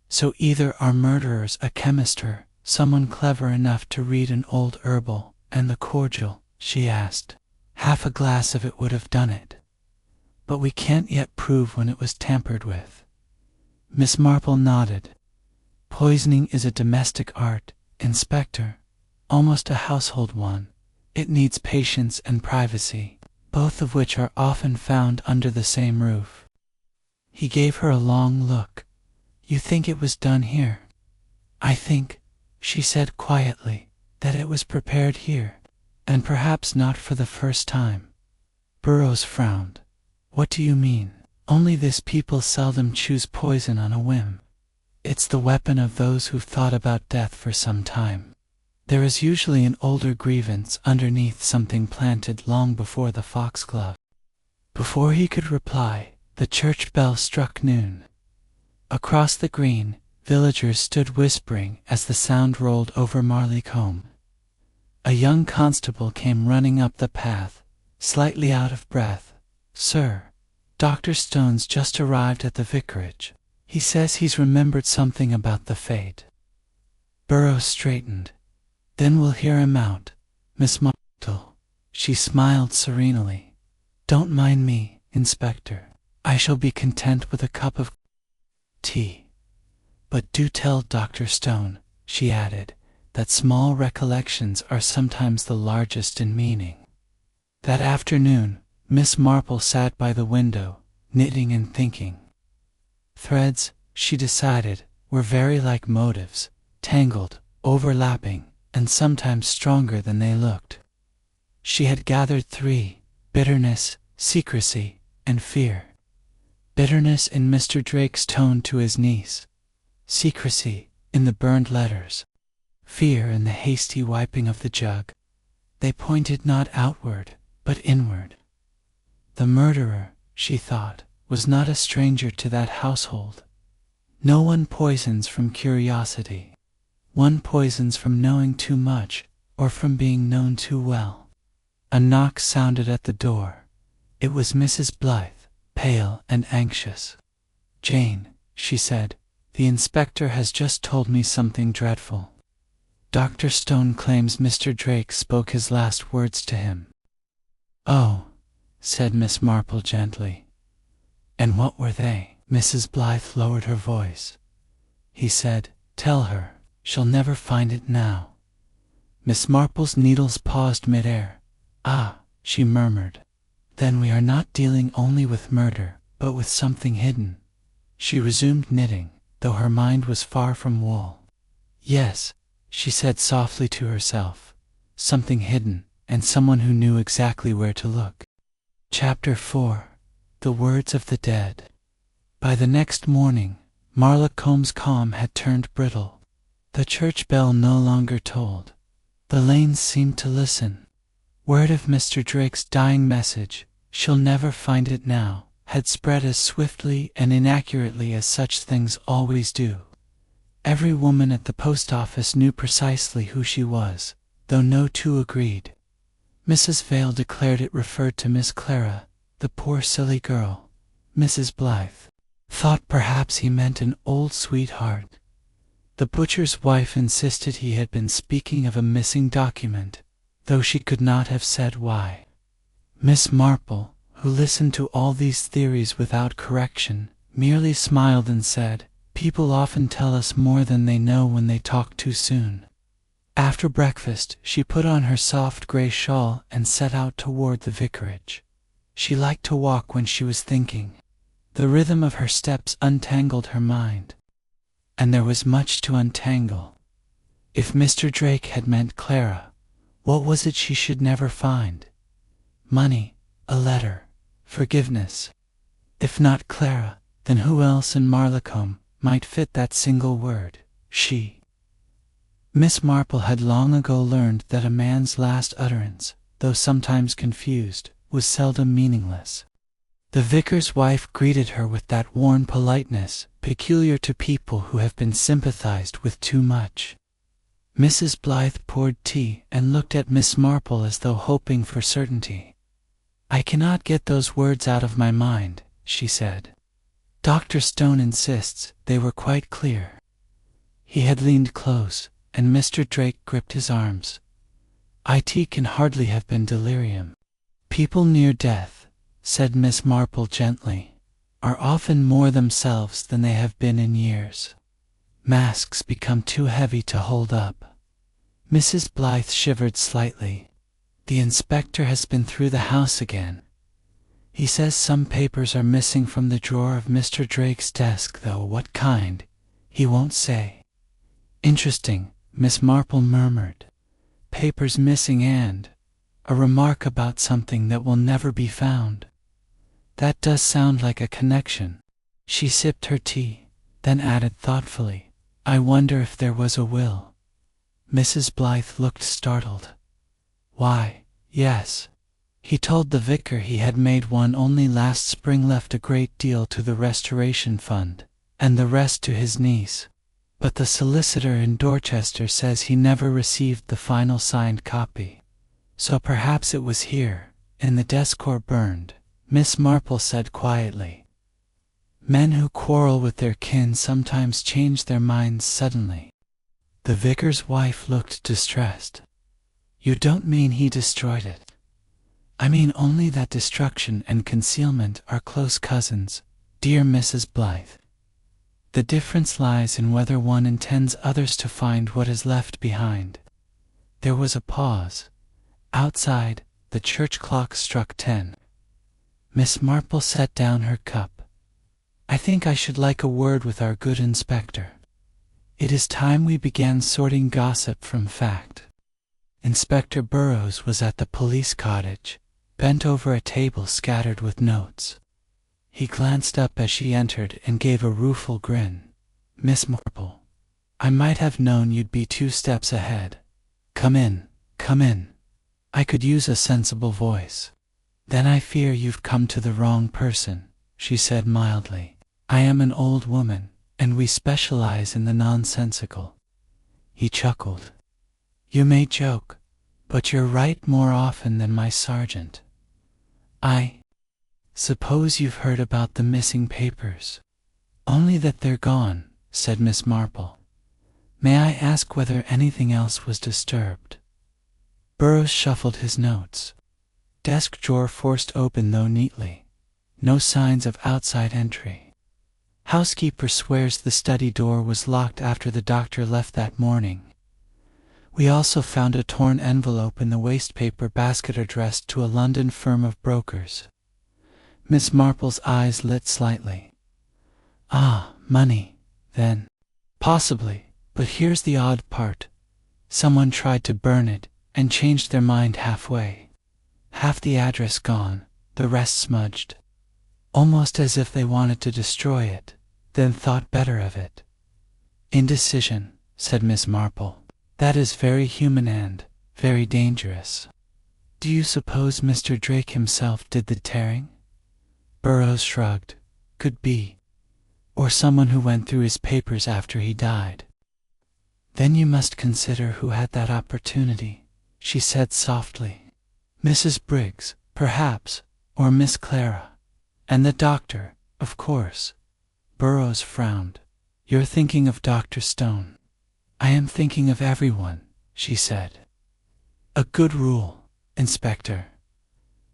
So either our murderer's a chemist or someone clever enough to read an old herbal, and the cordial, she asked. Half a glass of it would have done it. But we can't yet prove when it was tampered with. Miss Marple nodded. Poisoning is a domestic art, Inspector, almost a household one. It needs patience and privacy, both of which are often found under the same roof. He gave her a long look. You think it was done here? I think, she said quietly, that it was prepared here, and perhaps not for the first time. Burrows frowned. What do you mean? Only this people seldom choose poison on a whim. It's the weapon of those who've thought about death for some time. There is usually an older grievance underneath something planted long before the foxglove. Before he could reply, the church bell struck noon. Across the green, villagers stood whispering as the sound rolled over Marleycombe. A young constable came running up the path, slightly out of breath. Sir, Dr. Stone's just arrived at the vicarage. He says he's remembered something about the fate. Burrows straightened. Then we'll hear him out, Miss Marple. She smiled serenely. Don't mind me, Inspector. I shall be content with a cup of tea. But do tell Dr. Stone, she added, that small recollections are sometimes the largest in meaning. That afternoon, Miss Marple sat by the window, knitting and thinking. Threads, she decided, were very like motives, tangled, overlapping, and sometimes stronger than they looked. She had gathered three: bitterness, secrecy, and fear. Bitterness in Mr. Drake's tone to his niece, secrecy in the burned letters, fear in the hasty wiping of the jug. They pointed not outward, but inward. The murderer, she thought, was not a stranger to that household. No one poisons from curiosity. One poisons from knowing too much, or from being known too well. A knock sounded at the door. It was Mrs. Blythe, pale and anxious. Jane, she said, the inspector has just told me something dreadful. Dr. Stone claims Mr. Drake spoke his last words to him. Oh, said Miss Marple gently. And what were they? Mrs. Blythe lowered her voice. He said, tell her, she'll never find it now. Miss Marple's needles paused mid-air. Ah, she murmured. Then we are not dealing only with murder, but with something hidden. She resumed knitting, though her mind was far from wool. Yes, she said softly to herself, something hidden, and someone who knew exactly where to look. Chapter 4. The Words of the Dead. By the next morning, Marleycombe's calm had turned brittle. The church bell no longer tolled. The lanes seemed to listen. Word of Mr. Drake's dying message, she'll never find it now, had spread as swiftly and inaccurately as such things always do. Every woman at the post office knew precisely who she was, though no two agreed. Mrs. Vale declared it referred to Miss Clara, the poor silly girl. Mrs. Blythe thought perhaps he meant an old sweetheart. The butcher's wife insisted he had been speaking of a missing document, though she could not have said why. Miss Marple, who listened to all these theories without correction, merely smiled and said, people often tell us more than they know when they talk too soon. After breakfast, she put on her soft gray shawl and set out toward the vicarage. She liked to walk when she was thinking. The rhythm of her steps untangled her mind. And there was much to untangle. If Mr. Drake had meant Clara, what was it she should never find? Money, a letter, forgiveness. If not Clara, then who else in Marlacombe might fit that single word, she? Miss Marple had long ago learned that a man's last utterance, though sometimes confused, was seldom meaningless. The vicar's wife greeted her with that worn politeness peculiar to people who have been sympathized with too much. Mrs. Blythe poured tea and looked at Miss Marple as though hoping for certainty. "I cannot get those words out of my mind," she said. "Dr. Stone insists they were quite clear." He had leaned close, and Mr. Drake gripped his arms. "It can hardly have been delirium." "People near death," said Miss Marple gently, "are often more themselves than they have been in years. Masks become too heavy to hold up." Mrs. Blythe shivered slightly. "The inspector has been through the house again. He says some papers are missing from the drawer of Mr. Drake's desk, though what kind, he won't say." "Interesting," Miss Marple murmured. "Papers missing and a remark about something that will never be found. That does sound like a connection." She sipped her tea, then added thoughtfully, "I wonder if there was a will." Mrs. Blythe looked startled. "Why, yes. He told the vicar he had made one only last spring, left a great deal to the Restoration Fund, and the rest to his niece. But the solicitor in Dorchester says he never received the final signed copy. So perhaps it was here, in the desk, or burned," Miss Marple said quietly. "Men who quarrel with their kin sometimes change their minds suddenly." The vicar's wife looked distressed. "You don't mean he destroyed it?" "I mean only that destruction and concealment are close cousins, dear Mrs. Blythe. The difference lies in whether one intends others to find what is left behind." There was a pause. Outside, the church clock struck 10. Miss Marple set down her cup. "I think I should like a word with our good inspector. It is time we began sorting gossip from fact." Inspector Burrows was at the police cottage, bent over a table scattered with notes. He glanced up as she entered and gave a rueful grin. "Miss Marple, I might have known you'd be 2 steps ahead. Come in, come in. I could use a sensible voice." "Then I fear you've come to the wrong person," she said mildly. "I am an old woman, and we specialize in the nonsensical." He chuckled. "You may joke, but you're right more often than my sergeant. I suppose you've heard about the missing papers?" "Only that they're gone," said Miss Marple. "May I ask whether anything else was disturbed?" Burrows shuffled his notes. Desk drawer forced open, though neatly. No signs of outside entry. Housekeeper swears the study door was locked after the doctor left that morning. We also found a torn envelope in the wastepaper basket addressed to a London firm of brokers. Miss Marple's eyes lit slightly. "Ah, money, then." "Possibly, but here's the odd part. Someone tried to burn it and changed their mind halfway. Half the address gone, the rest smudged. Almost as if they wanted to destroy it, then thought better of it." "Indecision," said Miss Marple. "That is very human and very dangerous. Do you suppose Mr. Drake himself did the tearing?" Burrows shrugged. "Could be. Or someone who went through his papers after he died." "Then you must consider who had that opportunity," she said softly. "Mrs. Briggs, perhaps, or Miss Clara. And the doctor, of course." Burrows frowned. "You're thinking of Dr. Stone." "I am thinking of everyone," she said. "A good rule, Inspector.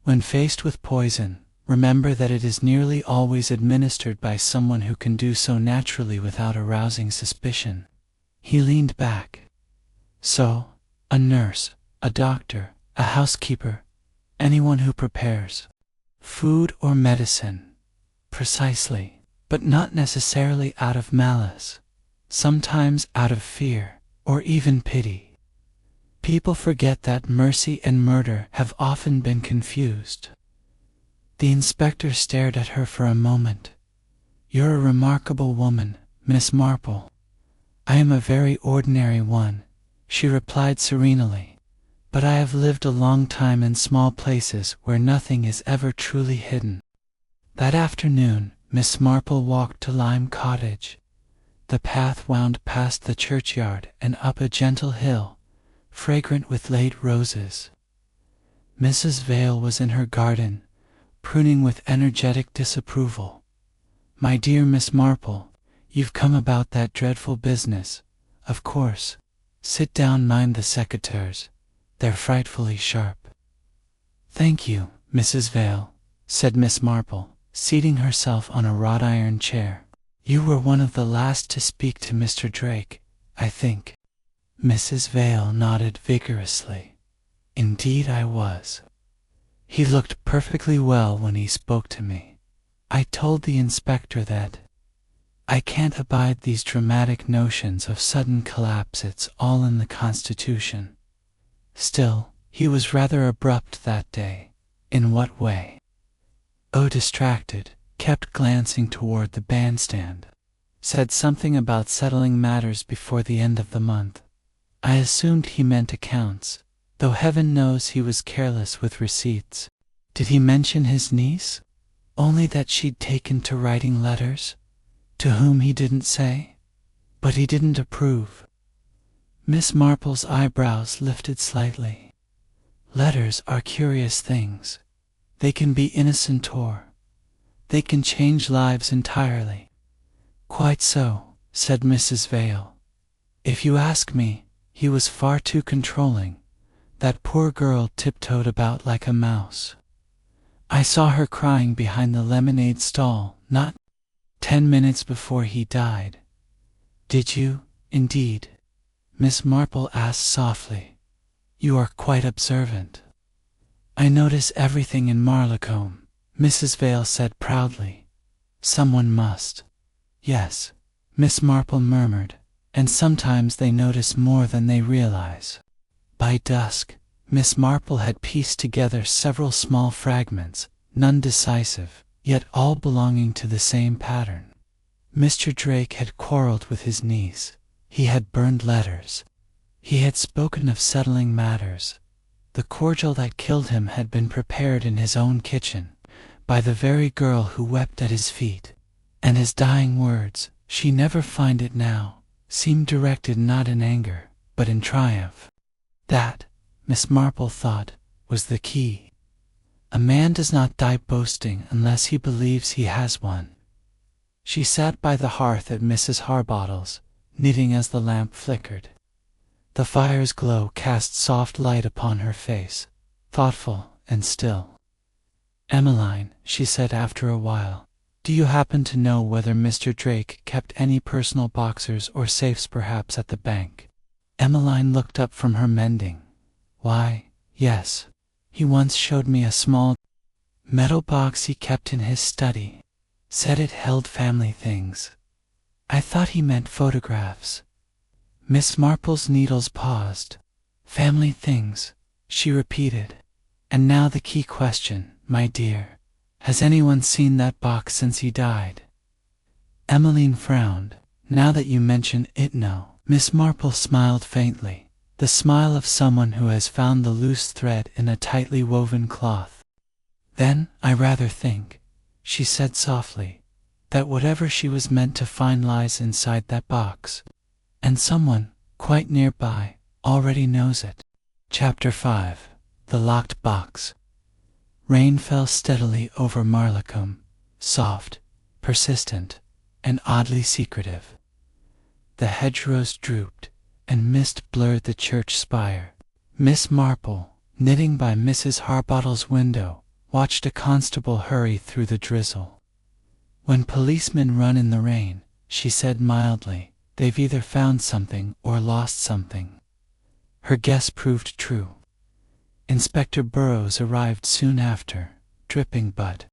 When faced with poison, remember that it is nearly always administered by someone who can do so naturally without arousing suspicion." He leaned back. So, a nurse, a doctor, a housekeeper, anyone who prepares food or medicine. Precisely, but not necessarily out of malice, sometimes out of fear, or even pity. People forget that mercy and murder have often been confused. The inspector stared at her for a moment. "You're a remarkable woman, Miss Marple." "I am a very ordinary one," she replied serenely, "but I have lived a long time in small places where nothing is ever truly hidden." That afternoon, Miss Marple walked to Lime Cottage. The path wound past the churchyard and up a gentle hill, fragrant with late roses. Mrs. Vale was in her garden, pruning with energetic disapproval. "My dear Miss Marple, you've come about that dreadful business, of course. Sit down, mind the secateurs. They're frightfully sharp." "Thank you, Mrs. Vale," said Miss Marple, seating herself on a wrought iron chair. "You were one of the last to speak to Mr. Drake, I think." Mrs. Vale nodded vigorously. "Indeed I was. He looked perfectly well when he spoke to me. I told the inspector that. I can't abide these dramatic notions of sudden collapse, it's all in the Constitution." Still, he was rather abrupt that day. "In what way?" "Oh, distracted, kept glancing toward the bandstand. Said something about settling matters before the end of the month. I assumed he meant accounts, though heaven knows he was careless with receipts." "Did he mention his niece?" "Only that she'd taken to writing letters." "To whom he didn't say?" "But he didn't approve." Miss Marple's eyebrows lifted slightly. "Letters are curious things. They can be innocent or they can change lives entirely." "Quite so," said Mrs. Vale. "If you ask me, he was far too controlling. That poor girl tiptoed about like a mouse. I saw her crying behind the lemonade stall not 10 minutes before he died." "Did you, indeed?" Miss Marple asked softly. "You are quite observant." "I notice everything in Marlacombe," Mrs. Vale said proudly. "Someone must." "Yes," Miss Marple murmured, "and sometimes they notice more than they realize." By dusk, Miss Marple had pieced together several small fragments, none decisive, yet all belonging to the same pattern. Mr. Drake had quarreled with his niece. He had burned letters. He had spoken of settling matters. The cordial that killed him had been prepared in his own kitchen, by the very girl who wept at his feet. And his dying words, "She never find it now," seemed directed not in anger, but in triumph. That, Miss Marple thought, was the key. A man does not die boasting unless he believes he has one. She sat by the hearth at Mrs. Harbottle's, knitting as the lamp flickered. The fire's glow cast soft light upon her face, thoughtful and still. "Emmeline," she said after a while, "do you happen to know whether Mr. Drake kept any personal boxers or safes perhaps at the bank?" Emmeline looked up from her mending. "Why, yes. He once showed me a small metal box he kept in his study. Said it held family things. I thought he meant photographs." Miss Marple's needles paused. "Family things," she repeated. "And now the key question, my dear. Has anyone seen that box since he died?" Emmeline frowned. "Now that you mention it, no." Miss Marple smiled faintly, the smile of someone who has found the loose thread in a tightly woven cloth. "Then I rather think," she said softly, "that whatever she was meant to find lies inside that box, and someone, quite nearby, already knows it." Chapter 5. The Locked Box. Rain fell steadily over Marlacombe, soft, persistent, and oddly secretive. The hedgerows drooped, and mist blurred the church spire. Miss Marple, knitting by Mrs. Harbottle's window, watched a constable hurry through the drizzle. "When policemen run in the rain," she said mildly, "they've either found something or lost something." Her guess proved true. Inspector Burrows arrived soon after, dripping but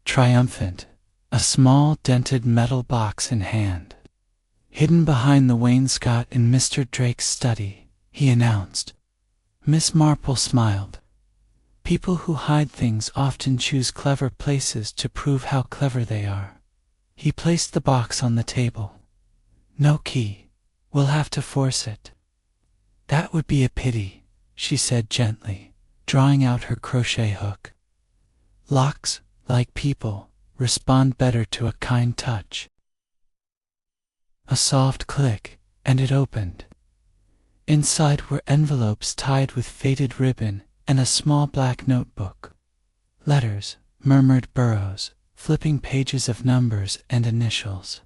triumphant, a small dented metal box in hand. Hidden behind the wainscot in Mr. Drake's study, he announced. Miss Marple smiled. People who hide things often choose clever places to prove how clever they are. He placed the box on the table. No key. We'll have to force it. That would be a pity, she said gently, drawing out her crochet hook. Locks, like people, respond better to a kind touch. A soft click, and it opened. Inside were envelopes tied with faded ribbon and a small black notebook. Letters, murmured Burrows, flipping pages of numbers and initials.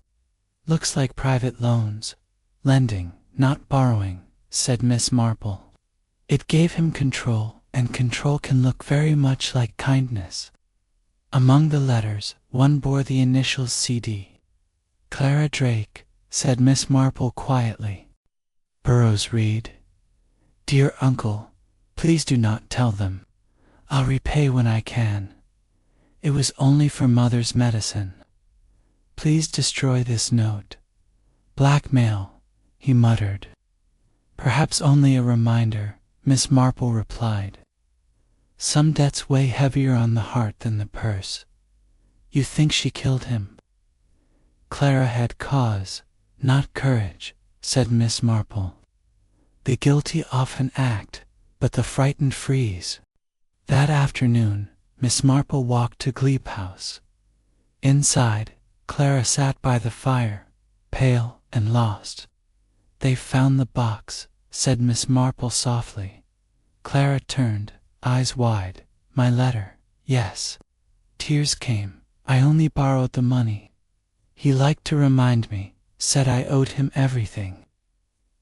Looks like private loans. Lending, not borrowing, said Miss Marple. It gave him control, and control can look very much like kindness. Among the letters, one bore the initials CD. Clara Drake, said Miss Marple quietly. Burrows read, Dear Uncle, please do not tell them. I'll repay when I can. It was only for Mother's medicine. Please destroy this note. Blackmail, he muttered. Perhaps only a reminder, Miss Marple replied. Some debts weigh heavier on the heart than the purse. You think she killed him? Clara had cause, not courage, said Miss Marple. The guilty often act, but the frightened freeze. That afternoon, Miss Marple walked to Glebe House. Inside, Clara sat by the fire, pale and lost. They've found the box, said Miss Marple softly. Clara turned, eyes wide. My letter, yes. Tears came. I only borrowed the money. He liked to remind me, said I owed him everything.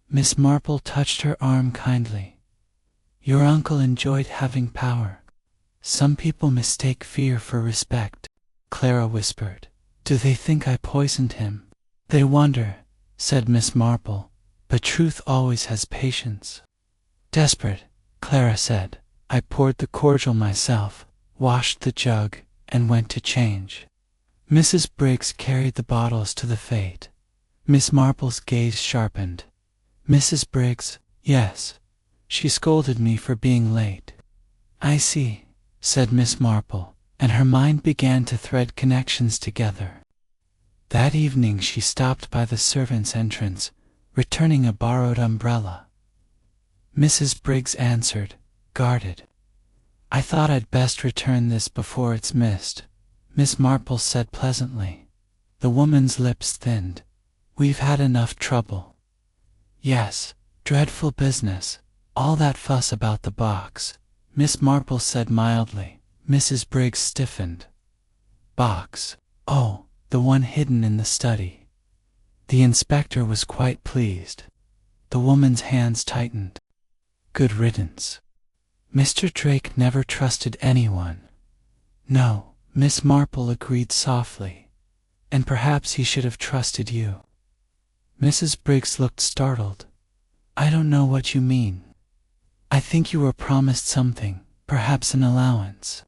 Miss Marple touched her arm kindly. Your uncle enjoyed having power. Some people mistake fear for respect, Clara whispered. Do they think I poisoned him? They wonder, said Miss Marple, but truth always has patience. Desperate, Clara said. I poured the cordial myself, washed the jug, and went to change. Mrs. Briggs carried the bottles to the fete. Miss Marple's gaze sharpened. Mrs. Briggs, yes. She scolded me for being late. I see, said Miss Marple, and her mind began to thread connections together. That evening she stopped by the servants' entrance, returning a borrowed umbrella. Mrs. Briggs answered, guarded. I thought I'd best return this before it's missed, Miss Marple said pleasantly. The woman's lips thinned. We've had enough trouble. Yes, dreadful business. All that fuss about the box, Miss Marple said mildly. Mrs. Briggs stiffened. Box. Oh, the one hidden in the study. The inspector was quite pleased. The woman's hands tightened. Good riddance. Mr. Drake never trusted anyone. No, Miss Marple agreed softly. And perhaps he should have trusted you. Mrs. Briggs looked startled. I don't know what you mean. I think you were promised something, perhaps an allowance.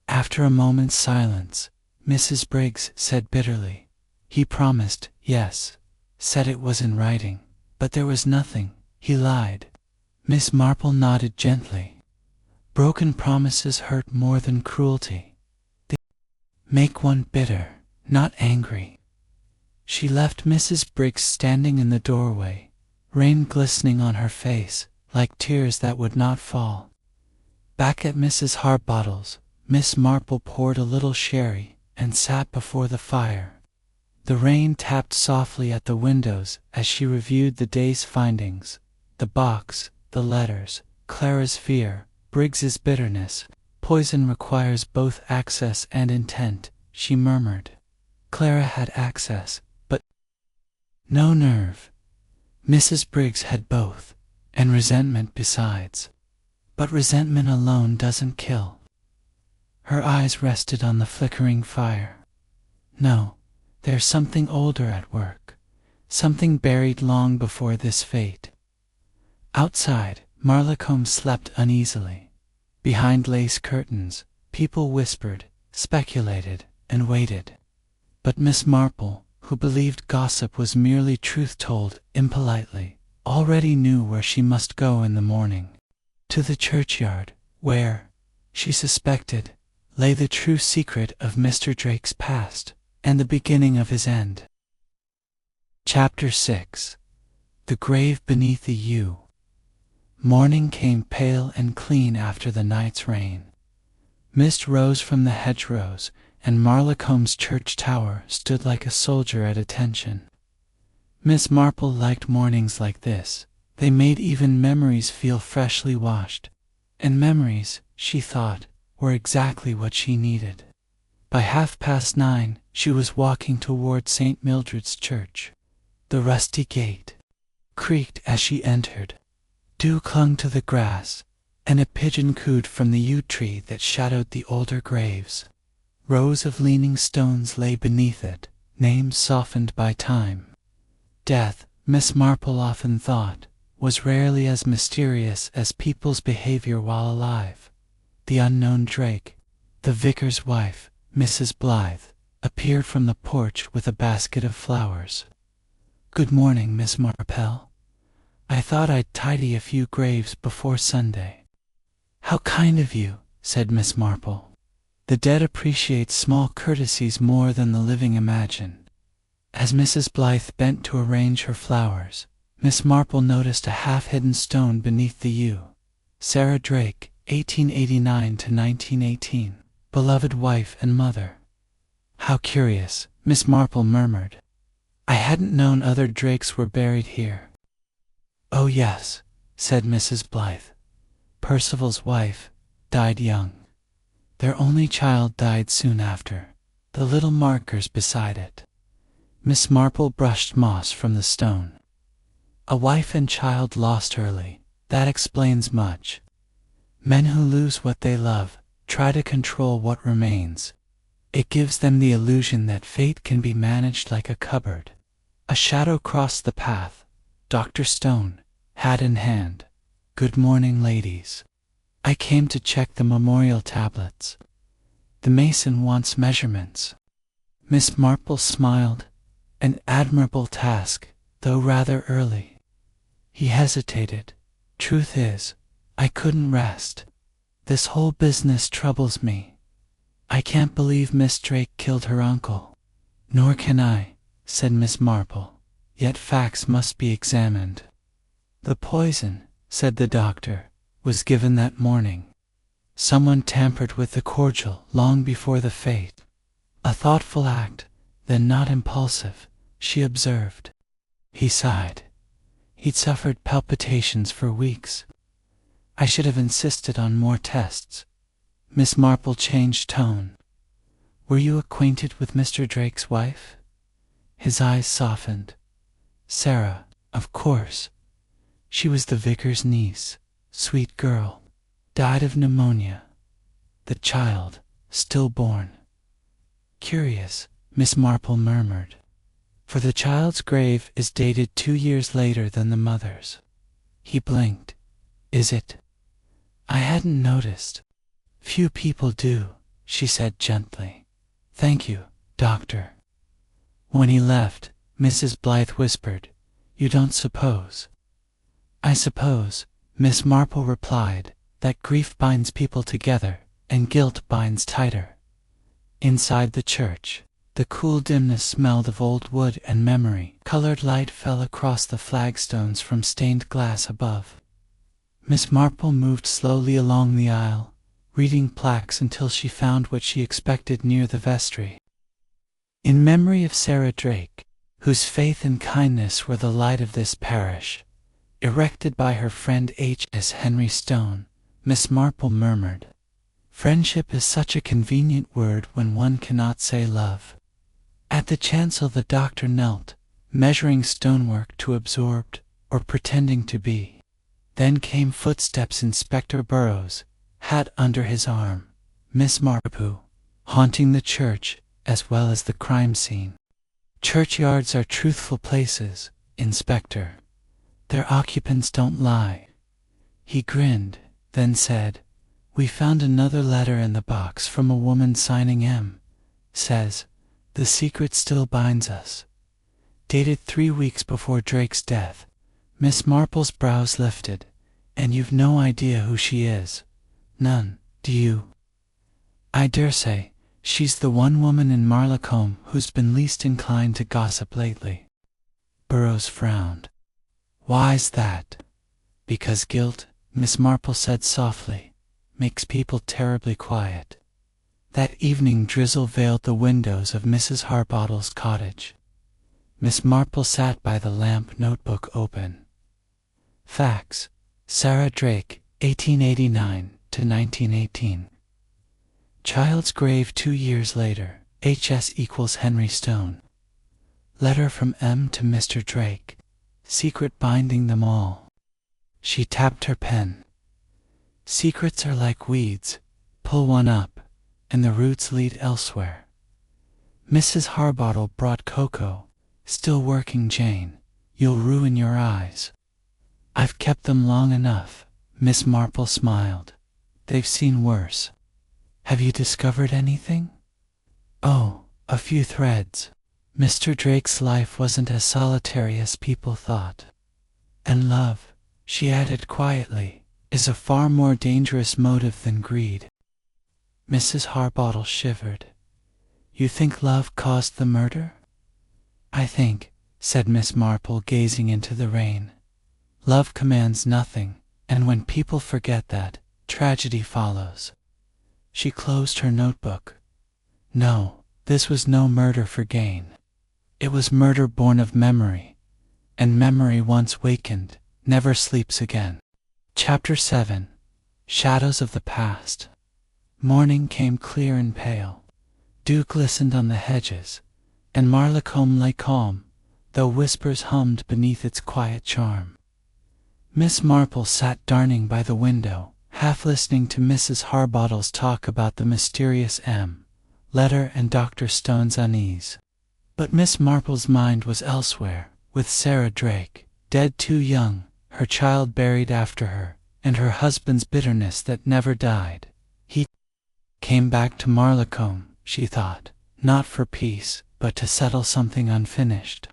After a moment's silence, Mrs. Briggs said bitterly, He promised, yes, said it was in writing, but there was nothing, he lied. Miss Marple nodded gently. Broken promises hurt more than cruelty. They make one bitter, not angry. She left Mrs. Briggs standing in the doorway, rain glistening on her face, like tears that would not fall. Back at Mrs. Harbottle's, Miss Marple poured a little sherry and sat before the fire. The rain tapped softly at the windows as she reviewed the day's findings, the box, the letters, Clara's fear, Briggs's bitterness. Poison requires both access and intent, she murmured. Clara had access, but no nerve. Mrs. Briggs had both, and resentment besides. But resentment alone doesn't kill. Her eyes rested on the flickering fire. No, there's something older at work, something buried long before this fate. Outside, Marlacombe slept uneasily. Behind lace curtains, people whispered, speculated, and waited. But Miss Marple, who believed gossip was merely truth told impolitely, already knew where she must go in the morning. To the churchyard, where, she suspected, lay the true secret of Mr. Drake's past, and the beginning of his end. Chapter 6. The Grave Beneath the Yew. Morning came pale and clean after the night's rain. Mist rose from the hedgerows, and Marlacombe's church tower stood like a soldier at attention. Miss Marple liked mornings like this. They made even memories feel freshly washed. And memories, she thought, were exactly what she needed. By 9:30, she was walking toward St. Mildred's Church. The rusty gate creaked as she entered. Dew clung to the grass, and a pigeon cooed from the yew tree that shadowed the older graves. Rows of leaning stones lay beneath it, names softened by time. Death, Miss Marple often thought, was rarely as mysterious as people's behavior while alive. The unknown Drake, the vicar's wife, Mrs. Blythe, appeared from the porch with a basket of flowers. "Good morning, Miss Marple. I thought I'd tidy a few graves before Sunday." "How kind of you," said Miss Marple. "The dead appreciate small courtesies more than the living imagine." As Mrs. Blythe bent to arrange her flowers, Miss Marple noticed a half-hidden stone beneath the yew. Sarah Drake, 1889 to 1918, beloved wife and mother. "How curious," Miss Marple murmured. "I hadn't known other Drakes were buried here." "Oh yes," said Mrs. Blythe. "Percival's wife died young. Their only child died soon after. The little markers beside it." Miss Marple brushed moss from the stone. "A wife and child lost early. That explains much. Men who lose what they love try to control what remains. It gives them the illusion that fate can be managed like a cupboard." A shadow crossed the path. Dr. Stone, hat in hand. "Good morning, ladies. I came to check the memorial tablets. The mason wants measurements." Miss Marple smiled. An admirable task, though rather early. He hesitated. "Truth is, I couldn't rest. This whole business troubles me. I can't believe Miss Drake killed her uncle." "Nor can I," said Miss Marple. "Yet facts must be examined." "The poison," said the doctor, "was given that morning. Someone tampered with the cordial long before the fete. A thoughtful act, then not impulsive," she observed. He sighed. He'd suffered palpitations for weeks. "I should have insisted on more tests." Miss Marple changed tone. "Were you acquainted with Mr. Drake's wife?" His eyes softened. "Sarah, of course. She was the vicar's niece. Sweet girl. Died of pneumonia. The child, stillborn." "Curious," Miss Marple murmured. "For the child's grave is dated 2 years later than the mother's." He blinked. "Is it? I hadn't noticed." "Few people do," she said gently. "Thank you, doctor." When he left, Mrs. Blythe whispered, "You don't suppose?" "I suppose," Miss Marple replied, "that grief binds people together, and guilt binds tighter." Inside the church, the cool dimness smelled of old wood and memory. Colored light fell across the flagstones from stained glass above. Miss Marple moved slowly along the aisle, reading plaques until she found what she expected near the vestry. "In memory of Sarah Drake, whose faith and kindness were the light of this parish, erected by her friend H.S. Henry Stone," Miss Marple murmured. "Friendship is such a convenient word when one cannot say love." At the chancel the doctor knelt, measuring stonework to absorbed, or pretending to be. Then came footsteps. Inspector Burrows, hat under his arm, Miss Marple, haunting the church as well as the crime scene. "Churchyards are truthful places, Inspector. Their occupants don't lie. He grinned, then said, "We found another letter in the box from a woman signing M. Says, 'The secret still binds us.' Dated 3 weeks before Drake's death." Miss Marple's brows lifted. "And you've no idea who she is?" "None. Do you?" "I dare say she's the one woman in Marlacombe who's been least inclined to gossip lately." Burroughs frowned. "Why's that?" "Because guilt," Miss Marple said softly, "makes people terribly quiet." That evening drizzle veiled the windows of Mrs. Harbottle's cottage. Miss Marple sat by the lamp, notebook open. Facts: Sarah Drake, 1889 to 1918. Child's grave 2 years later. HS equals Henry Stone. Letter from M to Mr. Drake. Secret binding them all. She tapped her pen. Secrets are like weeds. Pull one up, and the roots lead elsewhere. Mrs. Harbottle brought cocoa. Still working, Jane. You'll ruin your eyes. I've kept them long enough. Miss Marple smiled. They've seen worse. Have you discovered anything? Oh, a few threads. Mr. Drake's life wasn't as solitary as people thought. And love, she added quietly, is a far more dangerous motive than greed. Mrs. Harbottle shivered. You think love caused the murder? I think, said Miss Marple, gazing into the rain. Love commands nothing, and when people forget that, tragedy follows. She closed her notebook. No, this was no murder for gain. It was murder born of memory, and memory once wakened never sleeps again. Chapter 7. Shadows of the Past. Morning came clear and pale. Dew glistened on the hedges, and Marlacombe lay calm, though whispers hummed beneath its quiet charm. Miss Marple sat darning by the window, half listening to Mrs. Harbottle's talk about the mysterious M. letter and Dr. Stone's unease. But Miss Marple's mind was elsewhere, with Sarah Drake, dead too young, her child buried after her, and her husband's bitterness that never died. He came back to Marlacombe, she thought, not for peace, but to settle something unfinished.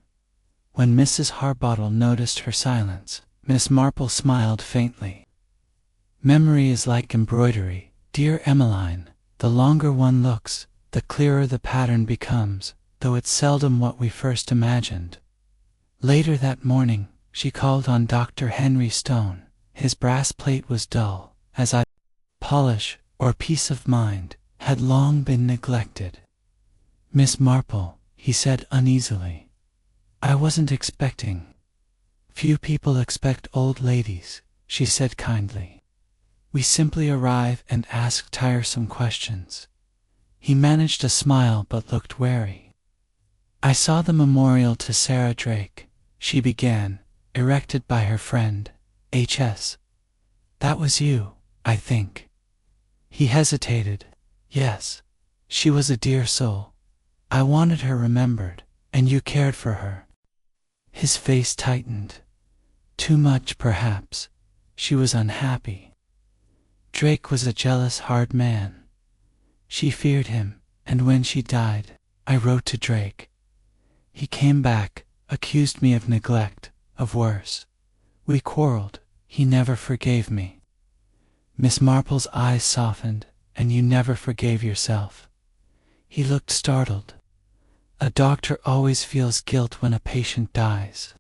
When Mrs. Harbottle noticed her silence, Miss Marple smiled faintly. Memory is like embroidery, dear Emmeline. The longer one looks, the clearer the pattern becomes, though it's seldom what we first imagined. Later that morning, she called on Dr. Henry Stone. His brass plate was dull, as polish, or peace of mind, had long been neglected. Miss Marple, he said uneasily, I wasn't expecting. Few people expect old ladies, she said kindly. We simply arrive and ask tiresome questions. He managed a smile but looked wary. I saw the memorial to Sarah Drake, she began, erected by her friend, H.S. That was you, I think. He hesitated. Yes. She was a dear soul. I wanted her remembered, and you cared for her. His face tightened. Too much, perhaps. She was unhappy. Drake was a jealous, hard man. She feared him, and when she died, I wrote to Drake. He came back, accused me of neglect, of worse. We quarreled. He never forgave me. Miss Marple's eyes softened. And you never forgave yourself. He looked startled. A doctor always feels guilt when a patient dies.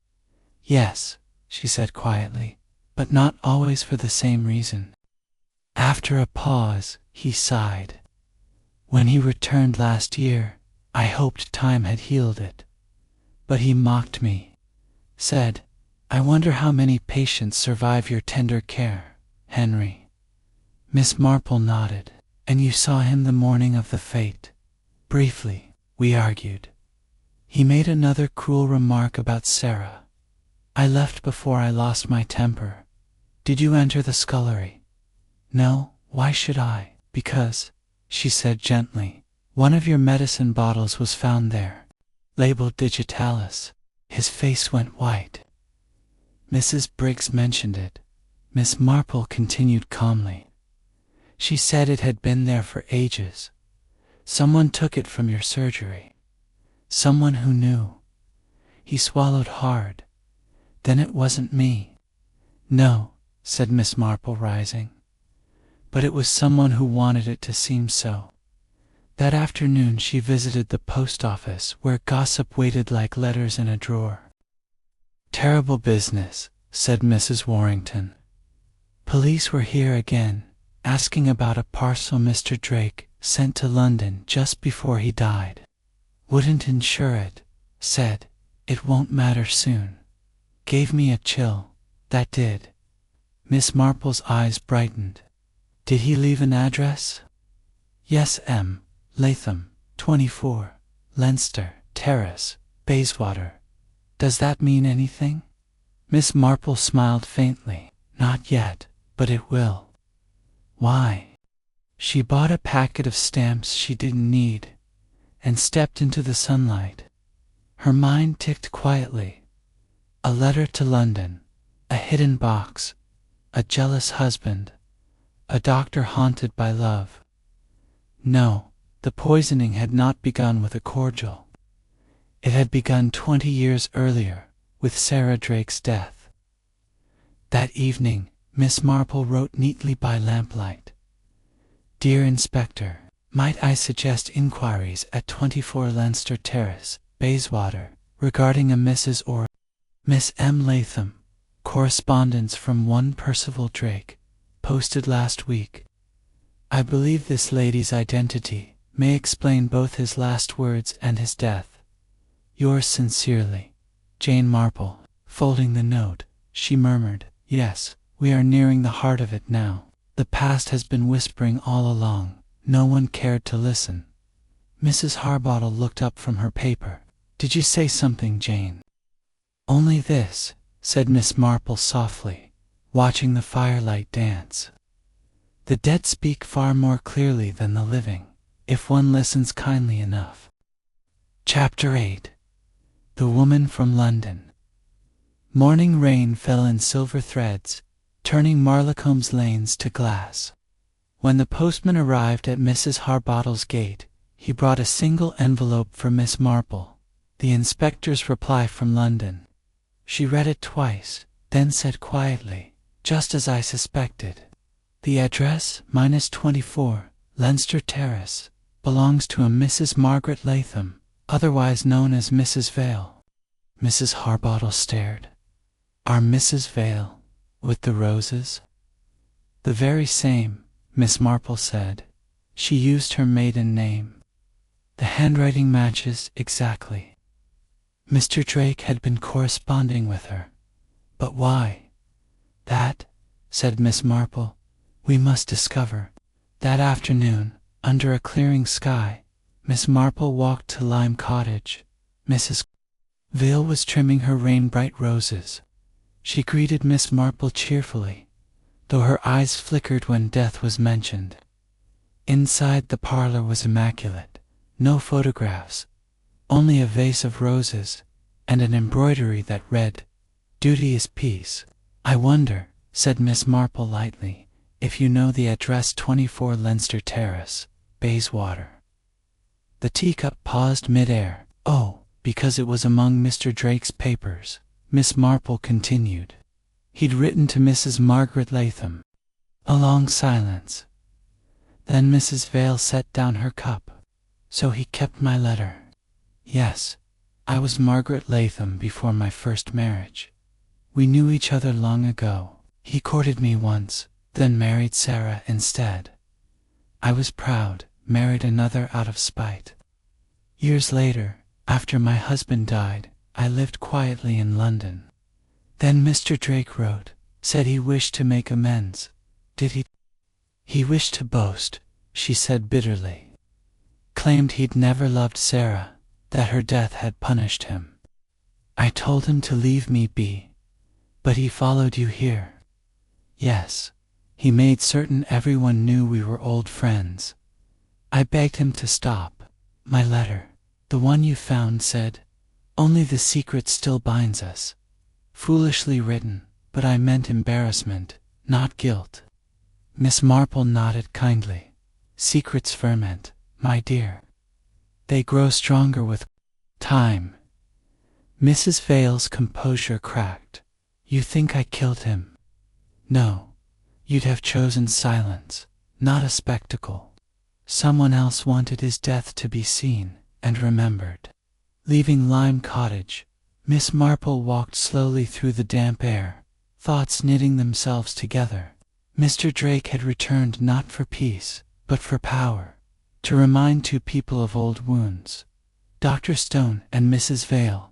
Yes, she said quietly, but not always for the same reason. After a pause, he sighed. When he returned last year, I hoped time had healed it. But he mocked me, said, I wonder how many patients survive your tender care, Henry. Miss Marple nodded. And you saw him the morning of the fete. Briefly, we argued. He made another cruel remark about Sarah. I left before I lost my temper. Did you enter the scullery? No, why should I? Because, she said gently, one of your medicine bottles was found there, labeled digitalis. His face went white. Mrs. Briggs mentioned it. Miss Marple continued calmly. She said it had been there for ages. Someone took it from your surgery. Someone who knew. He swallowed hard. Then it wasn't me. No, said Miss Marple, rising. But it was someone who wanted it to seem so. That afternoon she visited the post office, where gossip waited like letters in a drawer. Terrible business, said Mrs. Warrington. Police were here again, asking about a parcel Mr. Drake sent to London just before he died. Wouldn't insure it, said, it won't matter soon. Gave me a chill, that did. Miss Marple's eyes brightened. Did he leave an address? Yes, M. Latham, 24, Leinster Terrace, Bayswater. Does that mean anything? Miss Marple smiled faintly. Not yet, but it will. Why? She bought a packet of stamps she didn't need and stepped into the sunlight. Her mind ticked quietly. A letter to London, a hidden box, a jealous husband, a doctor haunted by love. No, the poisoning had not begun with a cordial. It had begun 20 years earlier, with Sarah Drake's death. That evening, Miss Marple wrote neatly by lamplight. Dear Inspector, might I suggest inquiries at 24 Leinster Terrace, Bayswater, regarding a Mrs. or Miss M. Latham, correspondence from one Percival Drake, posted last week. I believe this lady's identity may explain both his last words and his death. Yours sincerely, Jane Marple. Folding the note, she murmured, Yes, we are nearing the heart of it now. The past has been whispering all along. No one cared to listen. Mrs. Harbottle looked up from her paper. Did you say something, Jane? Only this, said Miss Marple softly, watching the firelight dance. The dead speak far more clearly than the living, if one listens kindly enough. Chapter 8. The Woman from London. Morning rain fell in silver threads, turning Marlacombe's lanes to glass. When the postman arrived at Mrs. Harbottle's gate, he brought a single envelope for Miss Marple, the inspector's reply from London. She read it twice, then said quietly, Just as I suspected. The address, -24, Leinster Terrace, belongs to a Mrs. Margaret Latham, otherwise known as Mrs. Vale. Mrs. Harbottle stared. Our Mrs. Vale, with the roses? The very same, Miss Marple said. She used her maiden name. The handwriting matches exactly. Mr. Drake had been corresponding with her. But why? That, said Miss Marple, we must discover. That afternoon, under a clearing sky, Miss Marple walked to Lime Cottage. Mrs. Vale was trimming her rain-bright roses. She greeted Miss Marple cheerfully, though her eyes flickered when death was mentioned. Inside the parlor was immaculate. No photographs, only a vase of roses, and an embroidery that read, Duty is peace. I wonder, said Miss Marple lightly, if you know the address 24 Leinster Terrace, Bayswater. The teacup paused mid-air. Oh, because it was among Mr. Drake's papers, Miss Marple continued. He'd written to Mrs. Margaret Latham. A long silence. Then Mrs. Vale set down her cup. So he kept my letter. Yes, I was Margaret Latham before my first marriage. We knew each other long ago. He courted me once, then married Sarah instead. I was proud, married another out of spite. Years later, after my husband died, I lived quietly in London. Then Mr. Drake wrote, said he wished to make amends. Did he? He wished to boast, she said bitterly. Claimed he'd never loved Sarah, that her death had punished him. I told him to leave me be. But he followed you here. Yes, he made certain everyone knew we were old friends. I begged him to stop. My letter, the one you found, said, Only the secret still binds us. Foolishly written, but I meant embarrassment, not guilt. Miss Marple nodded kindly. Secrets ferment, my dear. They grow stronger with time. Mrs. Vale's composure cracked. You think I killed him? No. You'd have chosen silence, not a spectacle. Someone else wanted his death to be seen and remembered. Leaving Lime Cottage, Miss Marple walked slowly through the damp air, thoughts knitting themselves together. Mr. Drake had returned not for peace, but for power, to remind two people of old wounds. Dr. Stone and Mrs. Vale.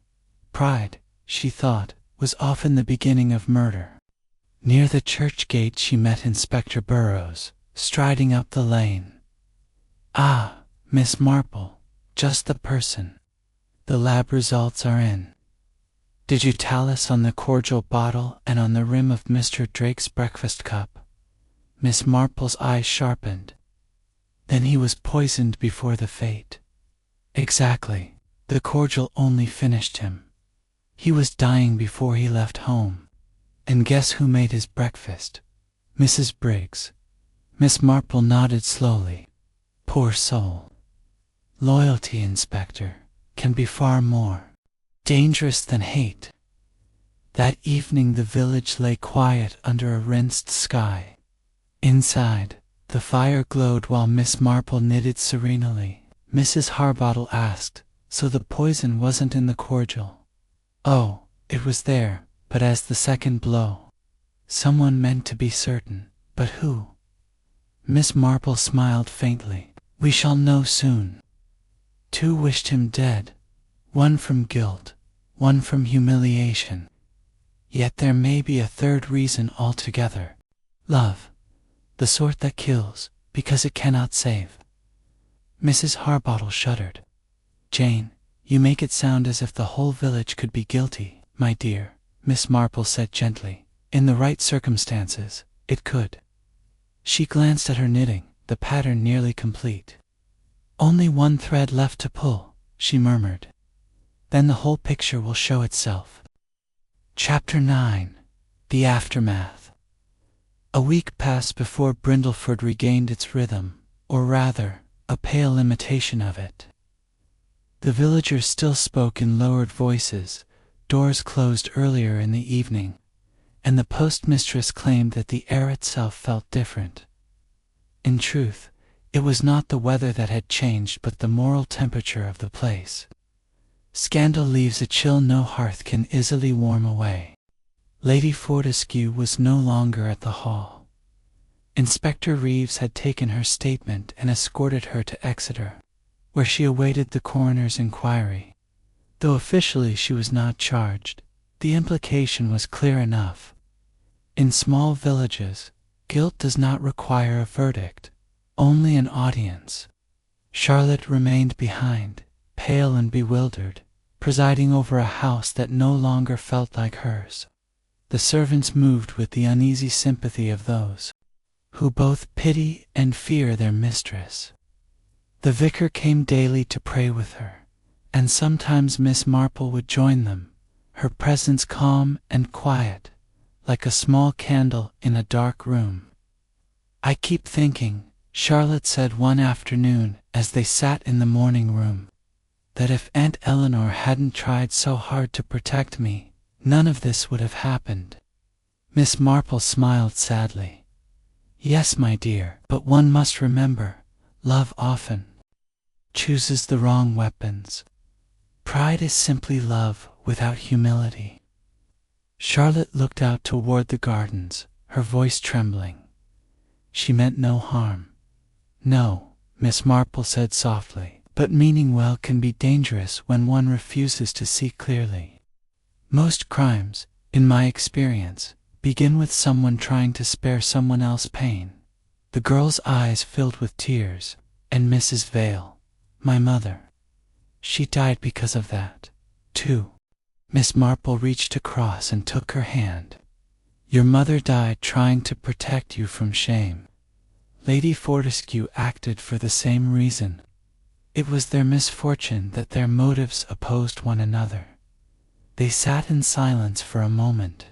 Pride, she thought, was often the beginning of murder. Near the church gate she met Inspector Burrows, striding up the lane. Ah, Miss Marple, just the person. The lab results are in. Did you tally on the cordial bottle and on the rim of Mr. Drake's breakfast cup? Miss Marple's eyes sharpened. Then he was poisoned before the fate. Exactly. The cordial only finished him. He was dying before he left home. And guess who made his breakfast? Mrs. Briggs. Miss Marple nodded slowly. Poor soul. Loyalty, Inspector, can be far more dangerous than hate. That evening the village lay quiet under a rinsed sky. Inside, the fire glowed while Miss Marple knitted serenely. Mrs. Harbottle asked, so the poison wasn't in the cordial? Oh, it was there, but as the second blow. Someone meant to be certain, but who? Miss Marple smiled faintly. We shall know soon. Two wished him dead, one from guilt, one from humiliation. Yet there may be a third reason altogether. Love, the sort that kills, because it cannot save. Mrs. Harbottle shuddered. Jane, you make it sound as if the whole village could be guilty, my dear, Miss Marple said gently. In the right circumstances, it could. She glanced at her knitting, the pattern nearly complete. Only one thread left to pull, she murmured. Then the whole picture will show itself. Chapter 9. The Aftermath. A week passed before Brindleford regained its rhythm, or rather, a pale imitation of it. The villagers still spoke in lowered voices, doors closed earlier in the evening, and the postmistress claimed that the air itself felt different. In truth, it was not the weather that had changed but the moral temperature of the place. Scandal leaves a chill no hearth can easily warm away. Lady Fortescue was no longer at the hall. Inspector Reeves had taken her statement and escorted her to Exeter, where she awaited the coroner's inquiry. Though officially she was not charged, the implication was clear enough. In small villages, guilt does not require a verdict, only an audience. Charlotte remained behind, pale and bewildered, presiding over a house that no longer felt like hers. The servants moved with the uneasy sympathy of those who both pity and fear their mistress. The vicar came daily to pray with her, and sometimes Miss Marple would join them, her presence calm and quiet, like a small candle in a dark room. I keep thinking, Charlotte said one afternoon as they sat in the morning room, that if Aunt Eleanor hadn't tried so hard to protect me, none of this would have happened. Miss Marple smiled sadly. Yes, my dear, but one must remember, love often chooses the wrong weapons. Pride is simply love without humility. Charlotte looked out toward the gardens, her voice trembling. She meant no harm. No, Miss Marple said softly, but meaning well can be dangerous when one refuses to see clearly. Most crimes, in my experience, begin with someone trying to spare someone else pain. The girl's eyes filled with tears, and Mrs. Vale, my mother, she died because of that, too. Miss Marple reached across and took her hand. Your mother died trying to protect you from shame. Lady Fortescue acted for the same reason. It was their misfortune that their motives opposed one another. They sat in silence for a moment.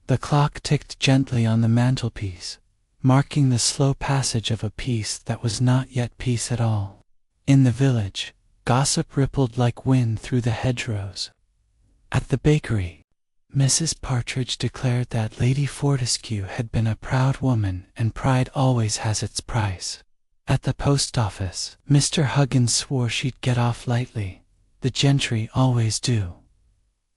The clock ticked gently on the mantelpiece, marking the slow passage of a peace that was not yet peace at all. In the village, gossip rippled like wind through the hedgerows. At the bakery, Mrs. Partridge declared that Lady Fortescue had been a proud woman, and pride always has its price. At the post office, Mr. Huggins swore she'd get off lightly. The gentry always do.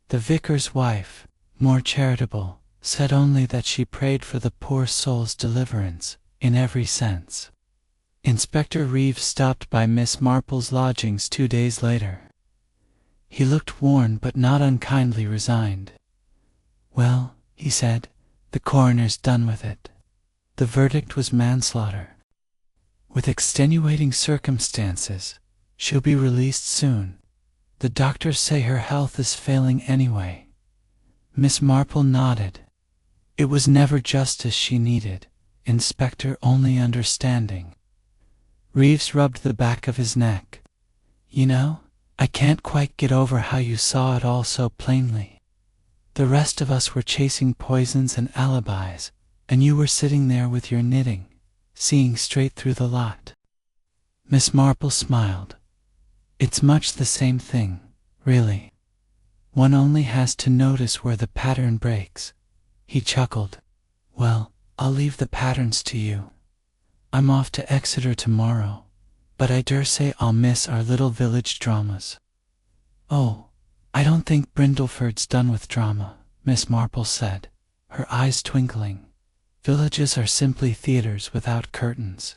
The vicar's wife, more charitable, said only that she prayed for the poor soul's deliverance, in every sense. Inspector Reeves stopped by Miss Marple's lodgings 2 days later. He looked worn but not unkindly resigned. "Well," he said, "the coroner's done with it. The verdict was manslaughter. With extenuating circumstances, she'll be released soon. The doctors say her health is failing anyway." Miss Marple nodded. It was never justice she needed, Inspector, only understanding. Reeves rubbed the back of his neck. "You know, I can't quite get over how you saw it all so plainly. The rest of us were chasing poisons and alibis, and you were sitting there with your knitting, seeing straight through the lot." Miss Marple smiled. "It's much the same thing, really. One only has to notice where the pattern breaks." He chuckled. "Well, I'll leave the patterns to you. I'm off to Exeter tomorrow, but I dare say I'll miss our little village dramas." "Oh, I don't think Brindleford's done with drama," Miss Marple said, her eyes twinkling. "Villages are simply theaters without curtains.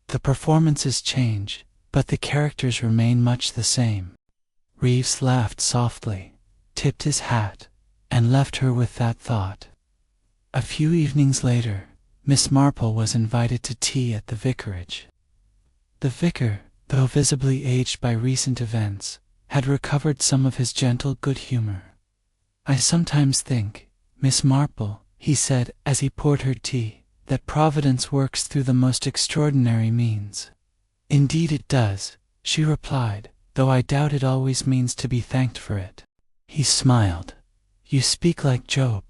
The performances change, but the characters remain much the same." Reeves laughed softly, tipped his hat, and left her with that thought. A few evenings later, Miss Marple was invited to tea at the vicarage. The vicar, though visibly aged by recent events, had recovered some of his gentle good humor. "I sometimes think, Miss Marple," he said as he poured her tea, "that Providence works through the most extraordinary means." "Indeed it does," she replied, "though I doubt it always means to be thanked for it." He smiled. "You speak like Job.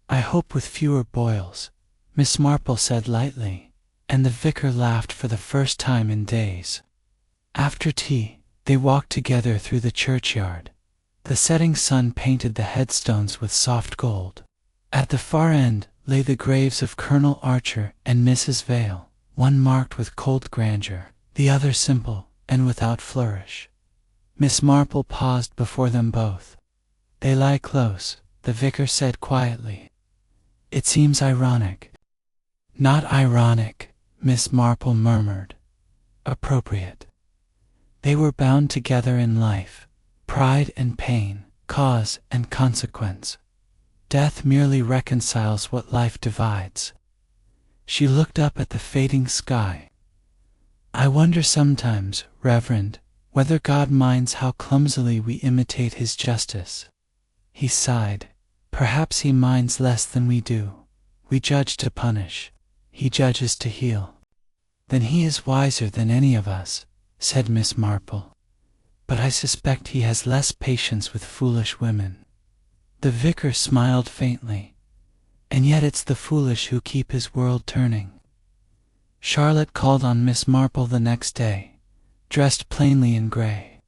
I hope with fewer boils," Miss Marple said lightly, and the vicar laughed for the first time in days. After tea, they walked together through the churchyard. The setting sun painted the headstones with soft gold. At the far end lay the graves of Colonel Archer and Mrs. Vale, one marked with cold grandeur, the other simple and without flourish. Miss Marple paused before them both. "They lie close," the vicar said quietly. "It seems ironic." "Not ironic," Miss Marple murmured. "Appropriate. They were bound together in life, pride and pain, cause and consequence. Death merely reconciles what life divides." She looked up at the fading sky. "I wonder sometimes, Reverend, whether God minds how clumsily we imitate his justice." He sighed. "Perhaps he minds less than we do. We judge to punish. He judges to heal." "Then he is wiser than any of us," said Miss Marple. "But I suspect he has less patience with foolish women." The vicar smiled faintly. "And yet it's the foolish who keep his world turning." Charlotte called on Miss Marple the next day, dressed plainly in gray.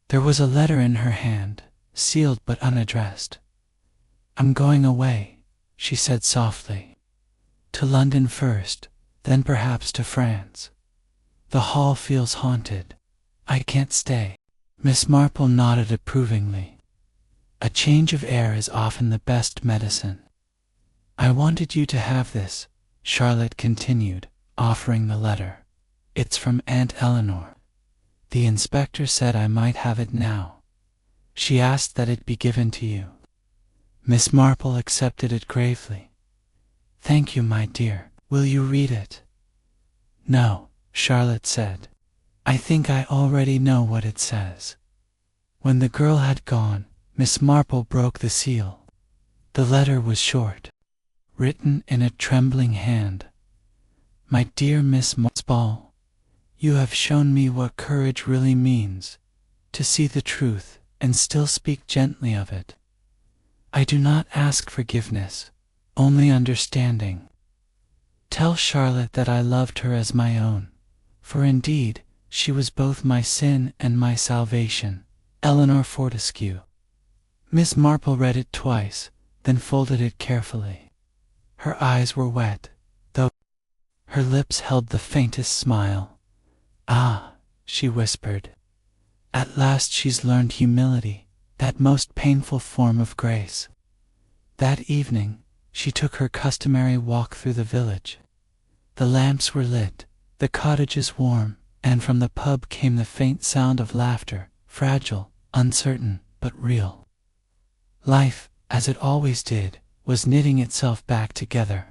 There was a letter in her hand, sealed but unaddressed. "I'm going away," she said softly. "To London first, then perhaps to France. The hall feels haunted. I can't stay." Miss Marple nodded approvingly. "A change of air is often the best medicine." "I wanted you to have this," Charlotte continued, offering the letter. "It's from Aunt Eleanor. The inspector said I might have it now. She asked that it be given to you." Miss Marple accepted it gravely. "Thank you, my dear. Will you read it?" "No," Charlotte said. "I think I already know what it says." When the girl had gone, Miss Marple broke the seal. The letter was short, written in a trembling hand. "My dear Miss Marple, you have shown me what courage really means, to see the truth and still speak gently of it. I do not ask forgiveness, only understanding. Tell Charlotte that I loved her as my own, for indeed she was both my sin and my salvation. Eleanor Fortescue. Miss Marple read it twice, then folded it carefully. Her eyes were wet, though her lips held the faintest smile. Ah, she whispered, at last she's learned humility, that most painful form of grace. That evening she took her customary walk through the village. The lamps were lit, the cottages warm, and from the pub came the faint sound of laughter, fragile, uncertain, but real. Life, as it always did, was knitting itself back together.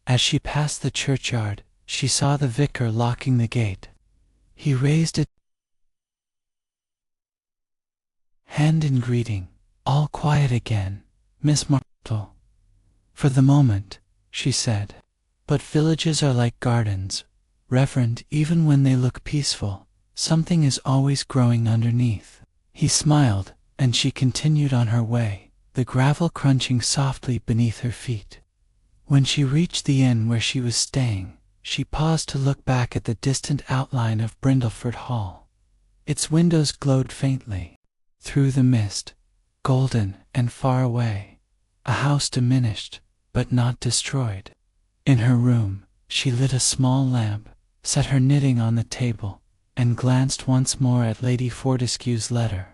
As she passed the churchyard, she saw the vicar locking the gate. He raised a hand in greeting. All quiet again, Miss Marple. For the moment, she said. But villages are like gardens, reverend even when they look peaceful. Something is always growing underneath. He smiled, and she continued on her way, the gravel crunching softly beneath her feet. When she reached the inn where she was staying, she paused to look back at the distant outline of Brindleford Hall. Its windows glowed faintly. Through the mist, golden and far away, a house diminished, but not destroyed. In her room, she lit a small lamp, set her knitting on the table, and glanced once more at Lady Fortescue's letter.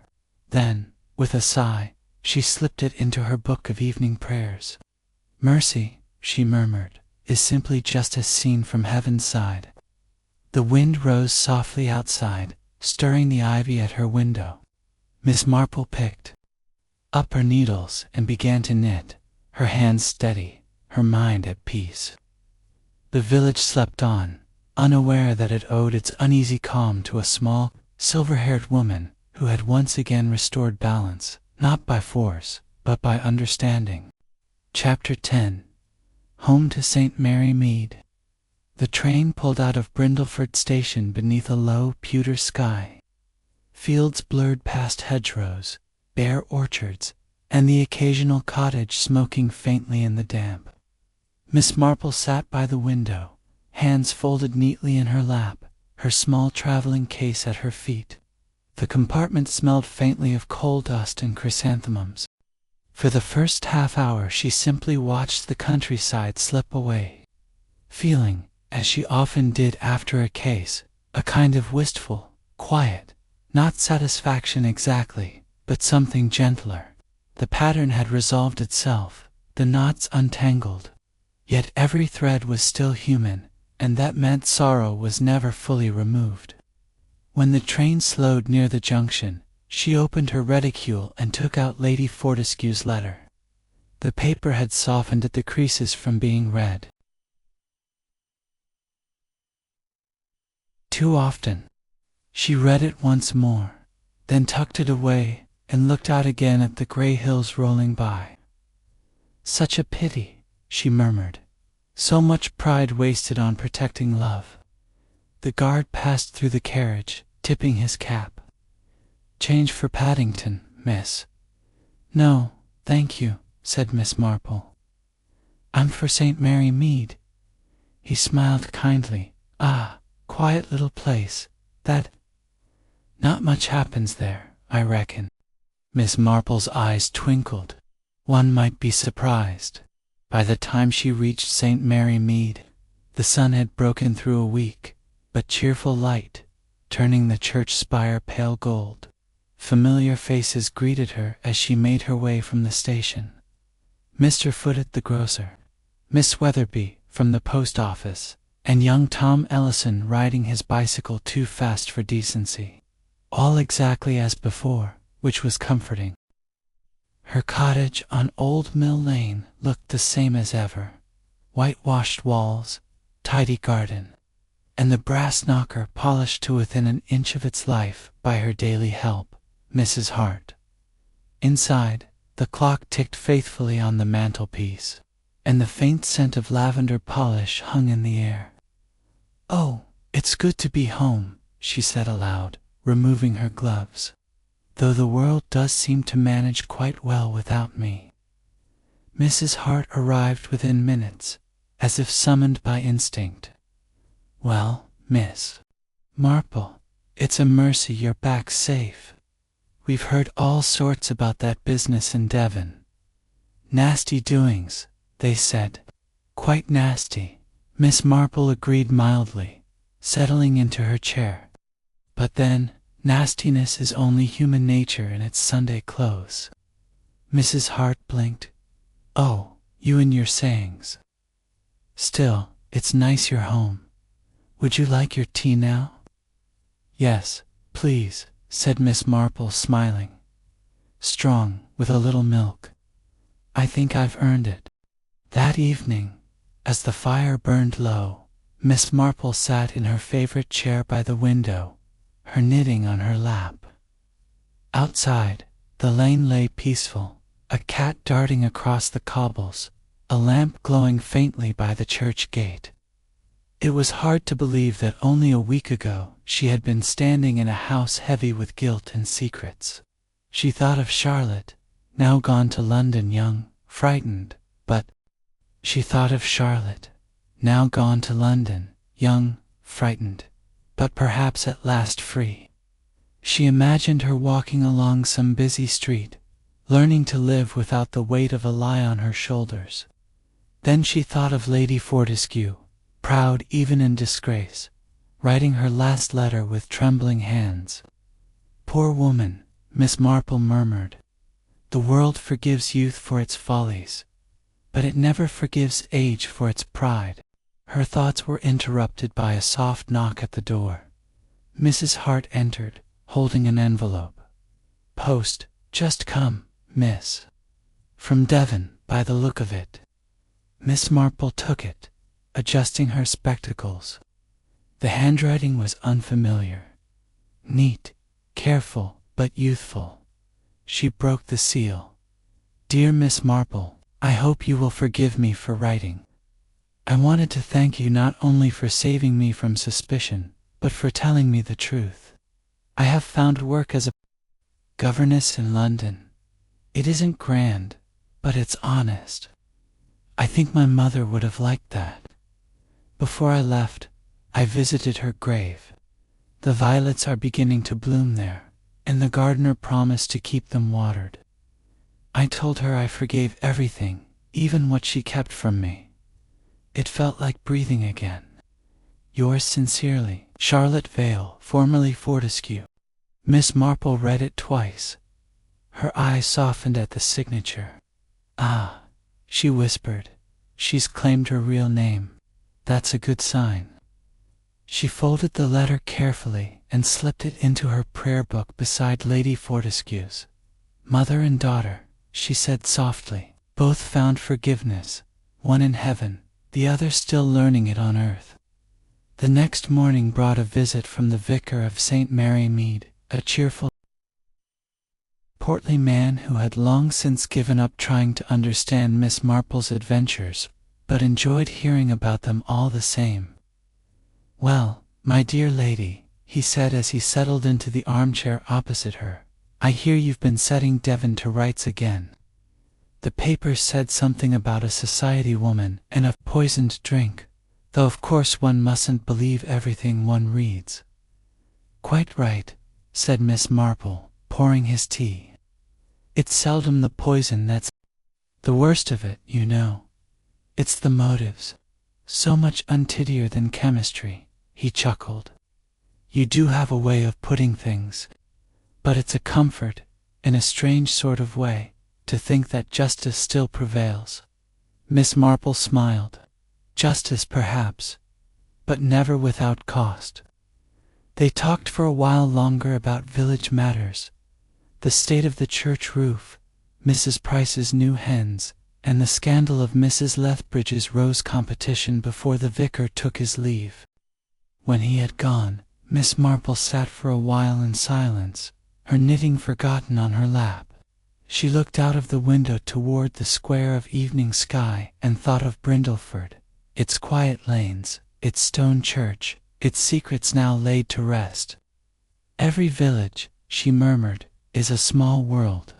Then, with a sigh, she slipped it into her book of evening prayers. Mercy, she murmured, is simply justice seen from heaven's side. The wind rose softly outside, stirring the ivy at her window. Miss Marple picked up her needles and began to knit, her hands steady, her mind at peace. The village slept on, unaware that it owed its uneasy calm to a small, silver-haired woman who had once again restored balance, not by force, but by understanding. Chapter 10. Home to St. Mary Mead. The train pulled out of Brindleford station beneath a low pewter sky. Fields blurred past hedgerows, bare orchards, and the occasional cottage smoking faintly in the damp. Miss Marple sat by the window, hands folded neatly in her lap, her small traveling case at her feet. The compartment smelled faintly of coal dust and chrysanthemums. For the first half hour she simply watched the countryside slip away, feeling, as she often did after a case, a kind of wistful, quiet, not satisfaction exactly, but something gentler. The pattern had resolved itself, the knots untangled. Yet every thread was still human, and that meant sorrow was never fully removed. When the train slowed near the junction, she opened her reticule and took out Lady Fortescue's letter. The paper had softened at the creases from being read too often. She read it once more, then tucked it away and looked out again at the gray hills rolling by. Such a pity, she murmured. So much pride wasted on protecting love. The guard passed through the carriage, tipping his cap. Change for Paddington, miss. No, thank you, said Miss Marple. I'm for St. Mary Mead. He smiled kindly. Ah, quiet little place, that. Not much happens there, I reckon. Miss Marple's eyes twinkled. One might be surprised. By the time she reached St. Mary Mead, the sun had broken through a weak, but cheerful light, turning the church spire pale gold. Familiar faces greeted her as she made her way from the station. Mr. Foote the grocer, Miss Weatherby from the post office, and young Tom Ellison riding his bicycle too fast for decency. All exactly as before, which was comforting. Her cottage on Old Mill Lane looked the same as ever. Whitewashed walls, tidy garden, and the brass knocker polished to within an inch of its life by her daily help, Mrs. Hart. Inside, the clock ticked faithfully on the mantelpiece, and the faint scent of lavender polish hung in the air. "Oh, it's good to be home," she said aloud, removing her gloves. though the world does seem to manage quite well without me." Mrs. Hart arrived within minutes, as if summoned by instinct. "Well, Miss Marple, it's a mercy you're back safe. We've heard all sorts about that business in Devon. Nasty doings, they said." "Quite nasty," Miss Marple agreed mildly, settling into her chair. "But then, nastiness is only human nature in its Sunday clothes." Mrs. Hart blinked. "Oh, you and your sayings. Still, it's nice you're home. Would you like your tea now?" "Yes, please," said Miss Marple, smiling. "Strong, with a little milk. I think I've earned it." That evening, as the fire burned low, Miss Marple sat in her favorite chair by the window, her knitting on her lap. Outside, the lane lay peaceful, a cat darting across the cobbles, a lamp glowing faintly by the church gate. It was hard to believe that only a week ago she had been standing in a house heavy with guilt and secrets. She thought of Charlotte, now gone to London young, frightened, but she thought of Charlotte, now gone to London, young, frightened, but perhaps at last free. She imagined her walking along some busy street, learning to live without the weight of a lie on her shoulders. Then she thought of Lady Fortescue, proud even in disgrace, writing her last letter with trembling hands. "Poor woman," Miss Marple murmured. "The world forgives youth for its follies, but it never forgives age for its pride." Her thoughts were interrupted by a soft knock at the door. Mrs. Hart entered, holding an envelope. "Post, just come, miss. From Devon, by the look of it." Miss Marple took it, adjusting her spectacles. The handwriting was unfamiliar. Neat, careful, but youthful. She broke the seal. "Dear Miss Marple, I hope you will forgive me for writing. I wanted to thank you not only for saving me from suspicion, but for telling me the truth. I have found work as a governess in London. It isn't grand, but it's honest. I think my mother would have liked that. Before I left, I visited her grave. The violets are beginning to bloom there, and the gardener promised to keep them watered. I told her I forgave everything, even what she kept from me. It felt like breathing again. Yours sincerely, Charlotte Vale, formerly Fortescue." Miss Marple read it twice. Her eyes softened at the signature. "Ah," she whispered, "she's claimed her real name. That's a good sign." She folded the letter carefully and slipped it into her prayer book beside Lady Fortescue's. "Mother and daughter," she said softly, "both found forgiveness, one in heaven, the other still learning it on earth." The next morning brought a visit from the vicar of St. Mary Mead, a cheerful, portly man who had long since given up trying to understand Miss Marple's adventures, but enjoyed hearing about them all the same. "Well, my dear lady," he said as he settled into the armchair opposite her, "I hear you've been setting Devon to rights again. The papers said something about a society woman and a poisoned drink, though of course one mustn't believe everything one reads." "Quite right," said Miss Marple, pouring his tea. "It's seldom the poison that's the worst of it, you know. It's the motives. So much untidier than chemistry," he chuckled. "You do have a way of putting things, but it's a comfort, in a strange sort of way, to think that justice still prevails." Miss Marple smiled. "Justice, perhaps, but never without cost." They talked for a while longer about village matters, the state of the church roof, Mrs. Price's new hens, and the scandal of Mrs. Lethbridge's rose competition before the vicar took his leave. When he had gone, Miss Marple sat for a while in silence, her knitting forgotten on her lap. She looked out of the window toward the square of evening sky and thought of Brindleford, its quiet lanes, its stone church, its secrets now laid to rest. "Every village," she murmured, is a small world,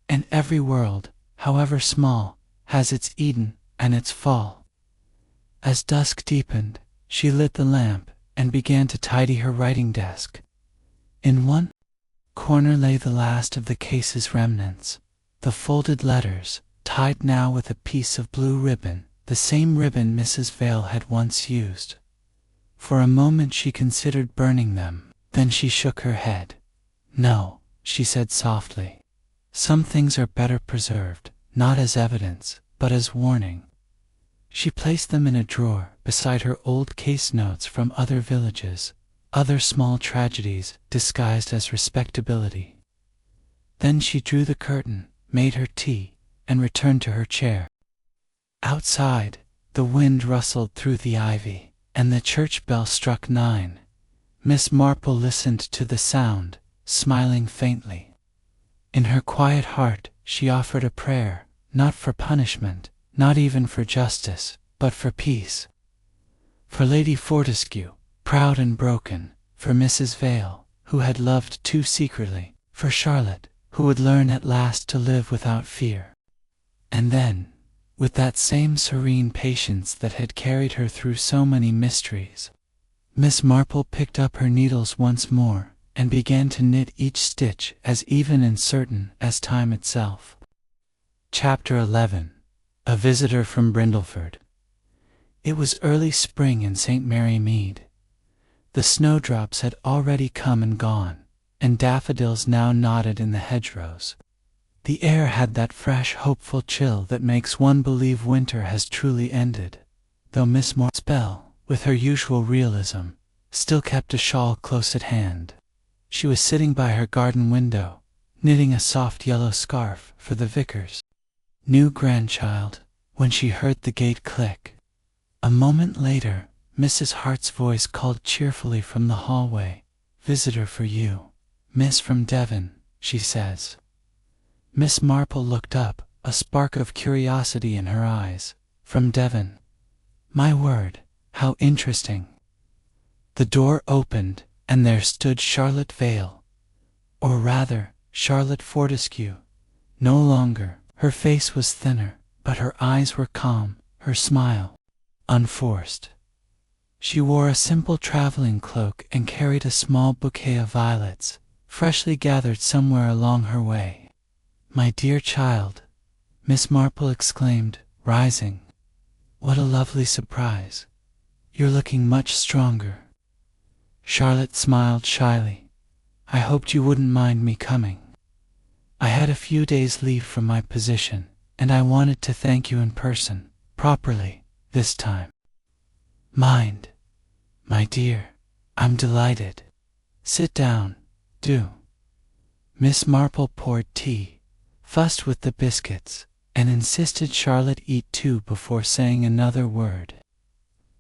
and every world, however small, has its Eden and its fall. As dusk deepened, she lit the lamp and began to tidy her writing desk. In one corner lay the last of the case's remnants, the folded letters, tied now with a piece of blue ribbon, the same ribbon Mrs. Vale had once used. For a moment she considered burning them, then she shook her head. "No," she said softly. "Some things are better preserved, not as evidence, but as warning." She placed them in a drawer beside her old case notes from other villages, other small tragedies disguised as respectability. Then she drew the curtain, made her tea, and returned to her chair. Outside, the wind rustled through the ivy, and the church bell struck 9. Miss Marple listened to the sound, smiling faintly. In her quiet heart she offered a prayer, not for punishment, not even for justice, but for peace. For Lady Fortescue, proud and broken, for Mrs. Vale, who had loved too secretly, for Charlotte, who would learn at last to live without fear. And then, with that same serene patience that had carried her through so many mysteries, Miss Marple picked up her needles once more and began to knit each stitch as even and certain as time itself. Chapter 11. A Visitor from Brindleford. It was early spring in St. Mary Mead. The snowdrops had already come and gone, and daffodils now nodded in the hedgerows. The air had that fresh, hopeful chill that makes one believe winter has truly ended, though Miss Marple, with her usual realism, still kept a shawl close at hand. She was sitting by her garden window, knitting a soft yellow scarf for the vicar's new grandchild, when she heard the gate click. A moment later, Mrs. Hart's voice called cheerfully from the hallway, "Visitor for you, Miss from Devon," she says. Miss Marple looked up, a spark of curiosity in her eyes. "From Devon? My word, how interesting." The door opened, and there stood Charlotte Vale, or rather, Charlotte Fortescue. No longer. Her face was thinner, but her eyes were calm, her smile unforced. She wore a simple traveling cloak and carried a small bouquet of violets, freshly gathered somewhere along her way. "My dear child," Miss Marple exclaimed, rising. "What a lovely surprise. You're looking much stronger." Charlotte smiled shyly. "I hoped you wouldn't mind me coming. I had a few days' leave from my position, and I wanted to thank you in person, properly, this time." "Mind, my dear, I'm delighted. Sit down, do." Miss Marple poured tea, fussed with the biscuits, and insisted Charlotte eat too before saying another word.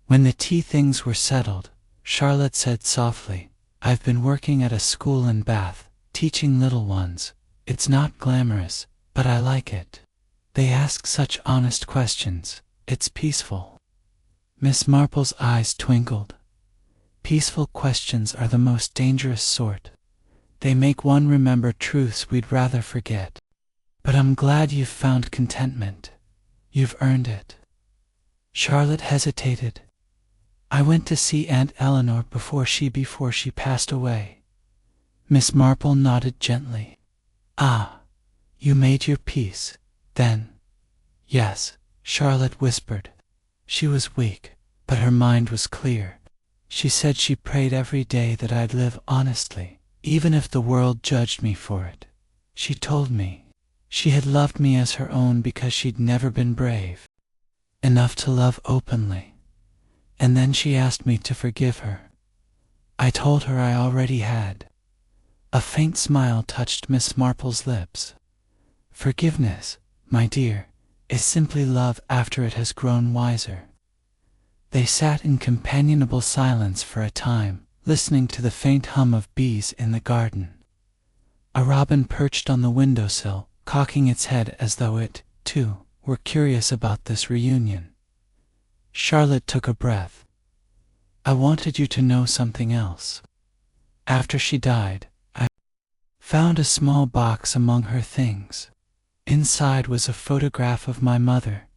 When the tea things were settled, Charlotte said softly, "I've been working at a school in Bath, teaching little ones. It's not glamorous, but I like it. They ask such honest questions. It's peaceful." Miss Marple's eyes twinkled. "Peaceful questions are the most dangerous sort. They make one remember truths we'd rather forget. But I'm glad you've found contentment. You've earned it." Charlotte hesitated. "I went to see Aunt Eleanor before she passed away." Miss Marple nodded gently. "Ah, you made your peace, then?" "Yes," Charlotte whispered. "She was weak, but her mind was clear. She said she prayed every day that I'd live honestly, even if the world judged me for it. She told me she had loved me as her own because she'd never been brave enough to love openly. And then she asked me to forgive her. I told her I already had." A faint smile touched Miss Marple's lips. "Forgiveness, my dear, is simply love after it has grown wiser." They sat in companionable silence for a time, listening to the faint hum of bees in the garden. A robin perched on the windowsill, cocking its head as though it, too, were curious about this reunion. Charlotte took a breath. "I wanted you to know something else. After she died, I found a small box among her things. Inside was a photograph of my mother,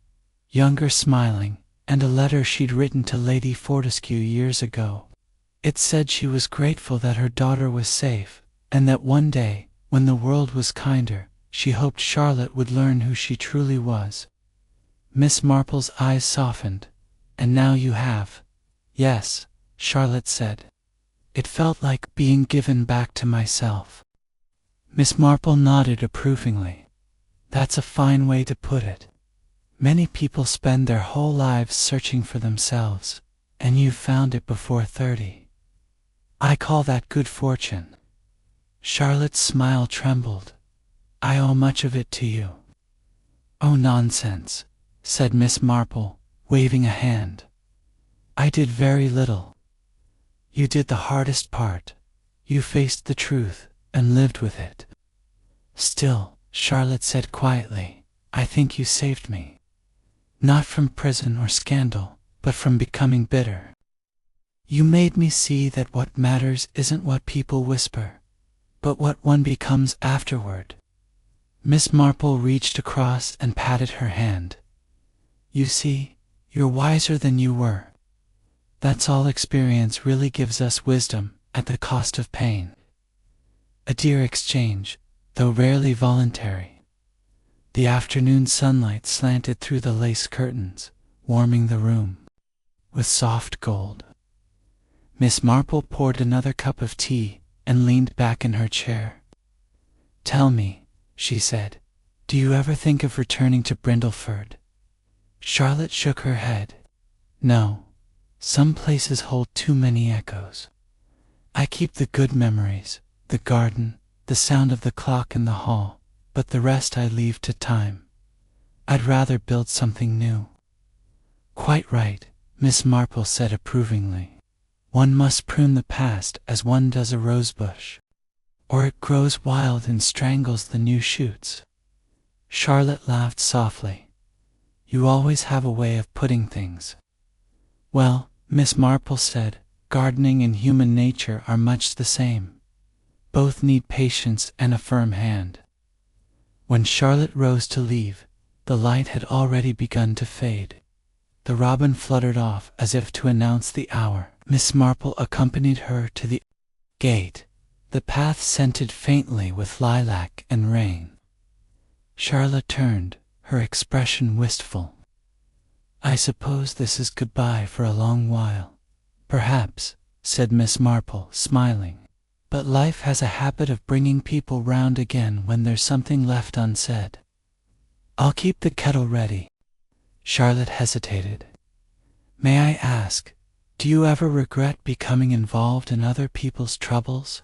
younger, smiling, and a letter she'd written to Lady Fortescue years ago. It said she was grateful that her daughter was safe, and that one day, when the world was kinder, she hoped Charlotte would learn who she truly was. Miss Marple's eyes softened. "And now you have." "Yes," Charlotte said. "It felt like being given back to myself." Miss Marple nodded approvingly. "That's a fine way to put it. Many people spend their whole lives searching for themselves, and you've found it before 30. I call that good fortune." Charlotte's smile trembled. "I owe much of it to you." "Oh, nonsense," said Miss Marple, waving a hand. "I did very little. You did the hardest part. You faced the truth and lived with it." "Still," Charlotte said quietly, "I think you saved me. Not from prison or scandal, but from becoming bitter. You made me see that what matters isn't what people whisper, but what one becomes afterward." Miss Marple reached across and patted her hand. "You see, you're wiser than you were. That's all experience really gives us, wisdom at the cost of pain. A dear exchange, though rarely voluntary." The afternoon sunlight slanted through the lace curtains, warming the room with soft gold. Miss Marple poured another cup of tea and leaned back in her chair. "Tell me," she said, "do you ever think of returning to Brindleford?" Charlotte shook her head. "No. Some places hold too many echoes. I keep the good memories, the garden, the sound of the clock in the hall, but the rest I leave to time. I'd rather build something new." "Quite right," Miss Marple said approvingly. "One must prune the past as one does a rosebush, or it grows wild and strangles the new shoots." Charlotte laughed softly. "You always have a way of putting things." "Well," Miss Marple said, "gardening and human nature are much the same. Both need patience and a firm hand." When Charlotte rose to leave, the light had already begun to fade. The robin fluttered off as if to announce the hour. Miss Marple accompanied her to the gate, the path scented faintly with lilac and rain. Charlotte turned, her expression wistful. "I suppose this is goodbye for a long while." "Perhaps," said Miss Marple, smiling. "But life has a habit of bringing people round again when there's something left unsaid. I'll keep the kettle ready." Charlotte hesitated. "May I ask, do you ever regret becoming involved in other people's troubles?"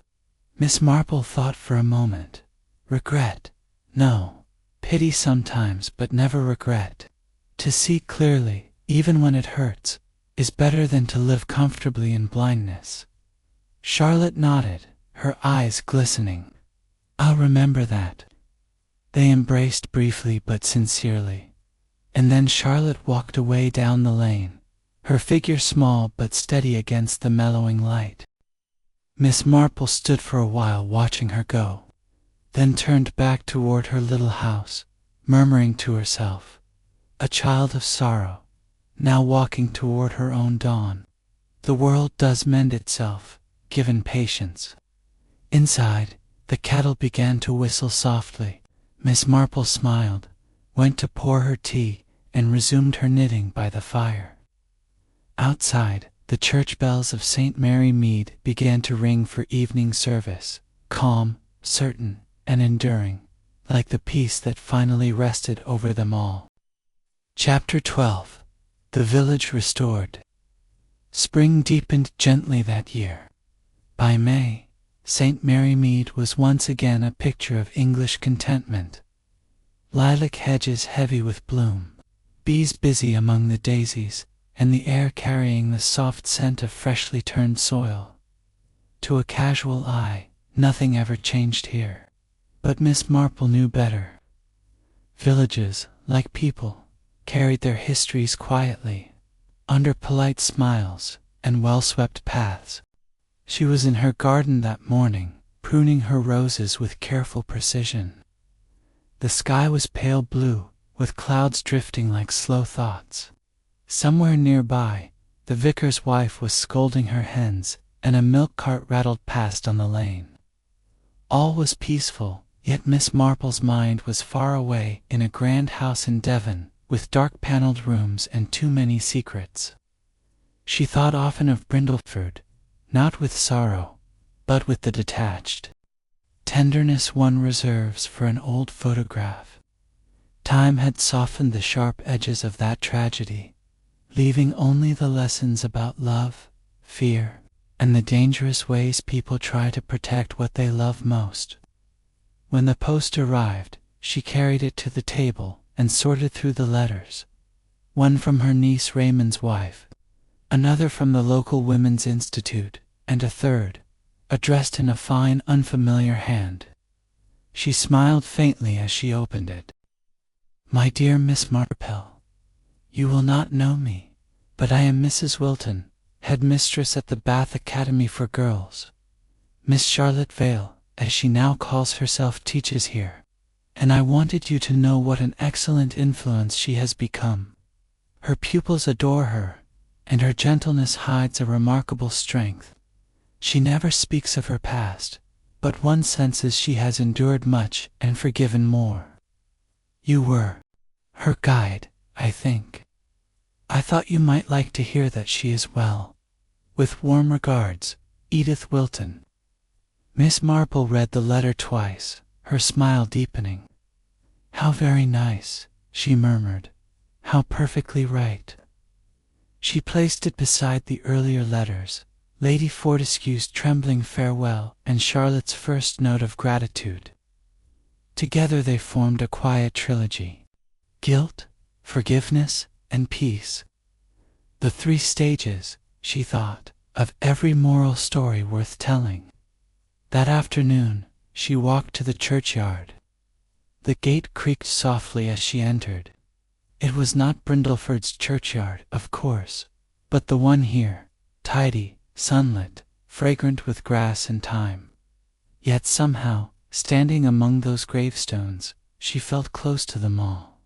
Miss Marple thought for a moment. "Regret? No. Pity sometimes, but never regret. To see clearly, even when it hurts, is better than to live comfortably in blindness." Charlotte nodded, her eyes glistening. "I'll remember that." They embraced briefly but sincerely, and then Charlotte walked away down the lane, her figure small but steady against the mellowing light. Miss Marple stood for a while watching her go, then turned back toward her little house, murmuring to herself, "A child of sorrow, now walking toward her own dawn. The world does mend itself, given patience." Inside, the kettle began to whistle softly. Miss Marple smiled, went to pour her tea, and resumed her knitting by the fire. Outside, the church bells of St. Mary Mead began to ring for evening service, calm, certain, and enduring, like the peace that finally rested over them all. Chapter 12. The Village Restored. Spring deepened gently that year. By May, St. Mary Mead was once again a picture of English contentment. Lilac hedges heavy with bloom, bees busy among the daisies, and the air carrying the soft scent of freshly turned soil. To a casual eye, nothing ever changed here. But Miss Marple knew better. Villages, like people, carried their histories quietly, under polite smiles and well-swept paths. She was in her garden that morning, pruning her roses with careful precision. The sky was pale blue, with clouds drifting like slow thoughts. Somewhere nearby, the vicar's wife was scolding her hens, and a milk cart rattled past on the lane. All was peaceful, yet Miss Marple's mind was far away in a grand house in Devon, with dark-panelled rooms and too many secrets. She thought often of Brindleford, not with sorrow, but with the detached tenderness one reserves for an old photograph. Time had softened the sharp edges of that tragedy, leaving only the lessons about love, fear, and the dangerous ways people try to protect what they love most. When the post arrived, she carried it to the table and sorted through the letters. One from her niece Raymond's wife, another from the local Women's Institute, and a third, addressed in a fine, unfamiliar hand. She smiled faintly as she opened it. "My dear Miss Marple, you will not know me, but I am Mrs. Wilton, headmistress at the Bath Academy for Girls. Miss Charlotte Vale, as she now calls herself, teaches here, and I wanted you to know what an excellent influence she has become. Her pupils adore her, and her gentleness hides a remarkable strength. She never speaks of her past, but one senses she has endured much and forgiven more. You were her guide, I think. I thought you might like to hear that she is well. With warm regards, Edith Wilton." Miss Marple read the letter twice, her smile deepening. "How very nice," she murmured. "How perfectly right." She placed it beside the earlier letters, Lady Fortescue's trembling farewell and Charlotte's first note of gratitude. Together they formed a quiet trilogy: guilt, forgiveness, and peace. The 3 stages, she thought, of every moral story worth telling. That afternoon, she walked to the churchyard. The gate creaked softly as she entered. It was not Brindleford's churchyard, of course, but the one here, tidy, sunlit, fragrant with grass and thyme. Yet somehow, standing among those gravestones, she felt close to them all.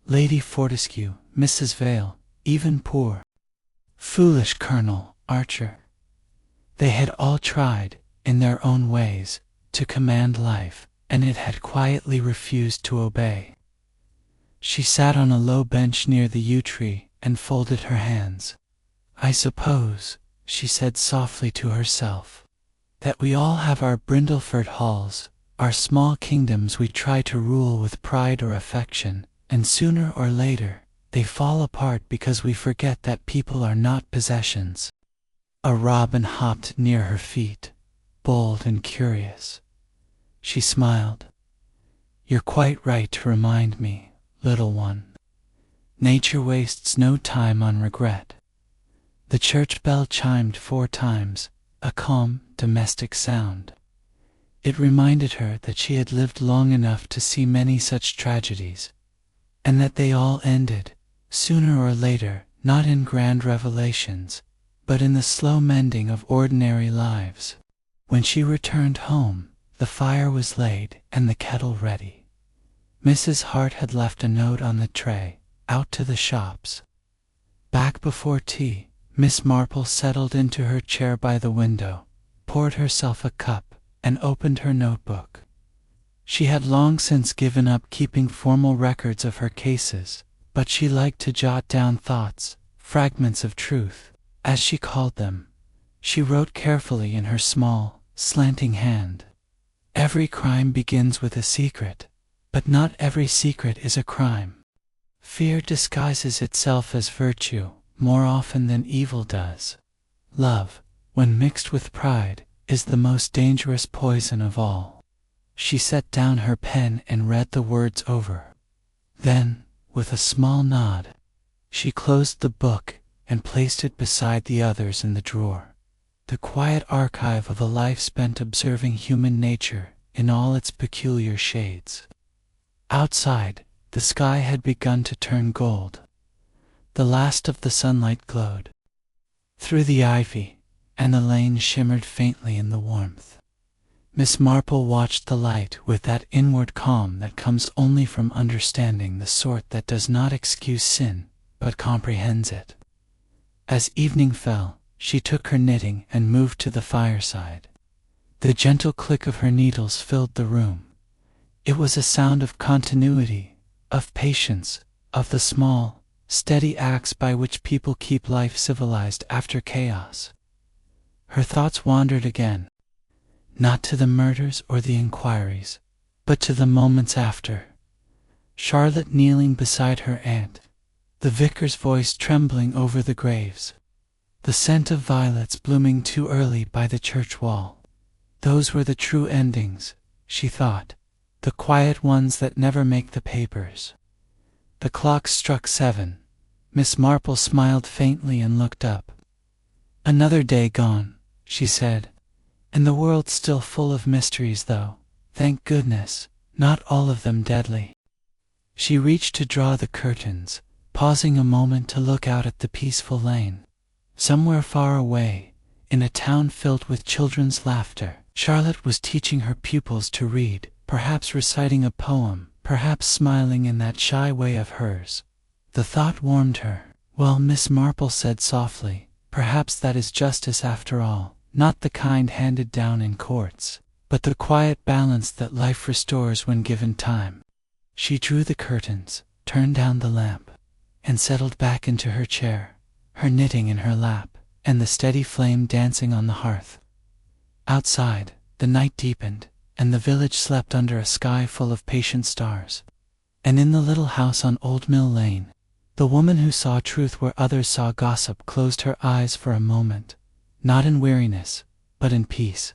Lady Fortescue, Mrs. Vale, even poor, foolish Colonel Archer. They had all tried, in their own ways, to command life, and it had quietly refused to obey. She sat on a low bench near the yew tree and folded her hands. "I suppose," she said softly to herself, "that we all have our Brindleford halls, our small kingdoms we try to rule with pride or affection, and sooner or later they fall apart because we forget that people are not possessions." A robin hopped near her feet, bold and curious. She smiled. "You're quite right to remind me, little one. Nature wastes no time on regret." The church bell chimed 4 times, a calm, domestic sound. It reminded her that she had lived long enough to see many such tragedies, and that they all ended, sooner or later, not in grand revelations, but in the slow mending of ordinary lives. When she returned home, the fire was laid and the kettle ready. Mrs. Hart had left a note on the tray, out to the shops. Back before tea, Miss Marple settled into her chair by the window, poured herself a cup, and opened her notebook. She had long since given up keeping formal records of her cases, but she liked to jot down thoughts, fragments of truth, as she called them. She wrote carefully in her small, slanting hand. "Every crime begins with a secret, but not every secret is a crime. Fear disguises itself as virtue more often than evil does. Love, when mixed with pride, is the most dangerous poison of all." She set down her pen and read the words over. Then, with a small nod, she closed the book and placed it beside the others in the drawer. The quiet archive of a life spent observing human nature in all its peculiar shades. Outside, the sky had begun to turn gold. The last of the sunlight glowed through the ivy, and the lane shimmered faintly in the warmth. Miss Marple watched the light with that inward calm that comes only from understanding, the sort that does not excuse sin, but comprehends it. As evening fell, she took her knitting and moved to the fireside. The gentle click of her needles filled the room. It was a sound of continuity, of patience, of the small, steady acts by which people keep life civilized after chaos. Her thoughts wandered again, not to the murders or the inquiries, but to the moments after. Charlotte kneeling beside her aunt, the vicar's voice trembling over the graves, the scent of violets blooming too early by the church wall. Those were the true endings, she thought, the quiet ones that never make the papers. The clock struck 7. Miss Marple smiled faintly and looked up. "Another day gone," she said, "and the world still full of mysteries, though, thank goodness, not all of them deadly." She reached to draw the curtains, pausing a moment to look out at the peaceful lane. Somewhere far away, in a town filled with children's laughter, Charlotte was teaching her pupils to read, perhaps reciting a poem, perhaps smiling in that shy way of hers. The thought warmed her. "Well," Miss Marple said softly, "perhaps that is justice after all, not the kind handed down in courts, but the quiet balance that life restores when given time." She drew the curtains, turned down the lamp, and settled back into her chair, her knitting in her lap, and the steady flame dancing on the hearth. Outside, the night deepened, and the village slept under a sky full of patient stars. And in the little house on Old Mill Lane, the woman who saw truth where others saw gossip closed her eyes for a moment, not in weariness, but in peace.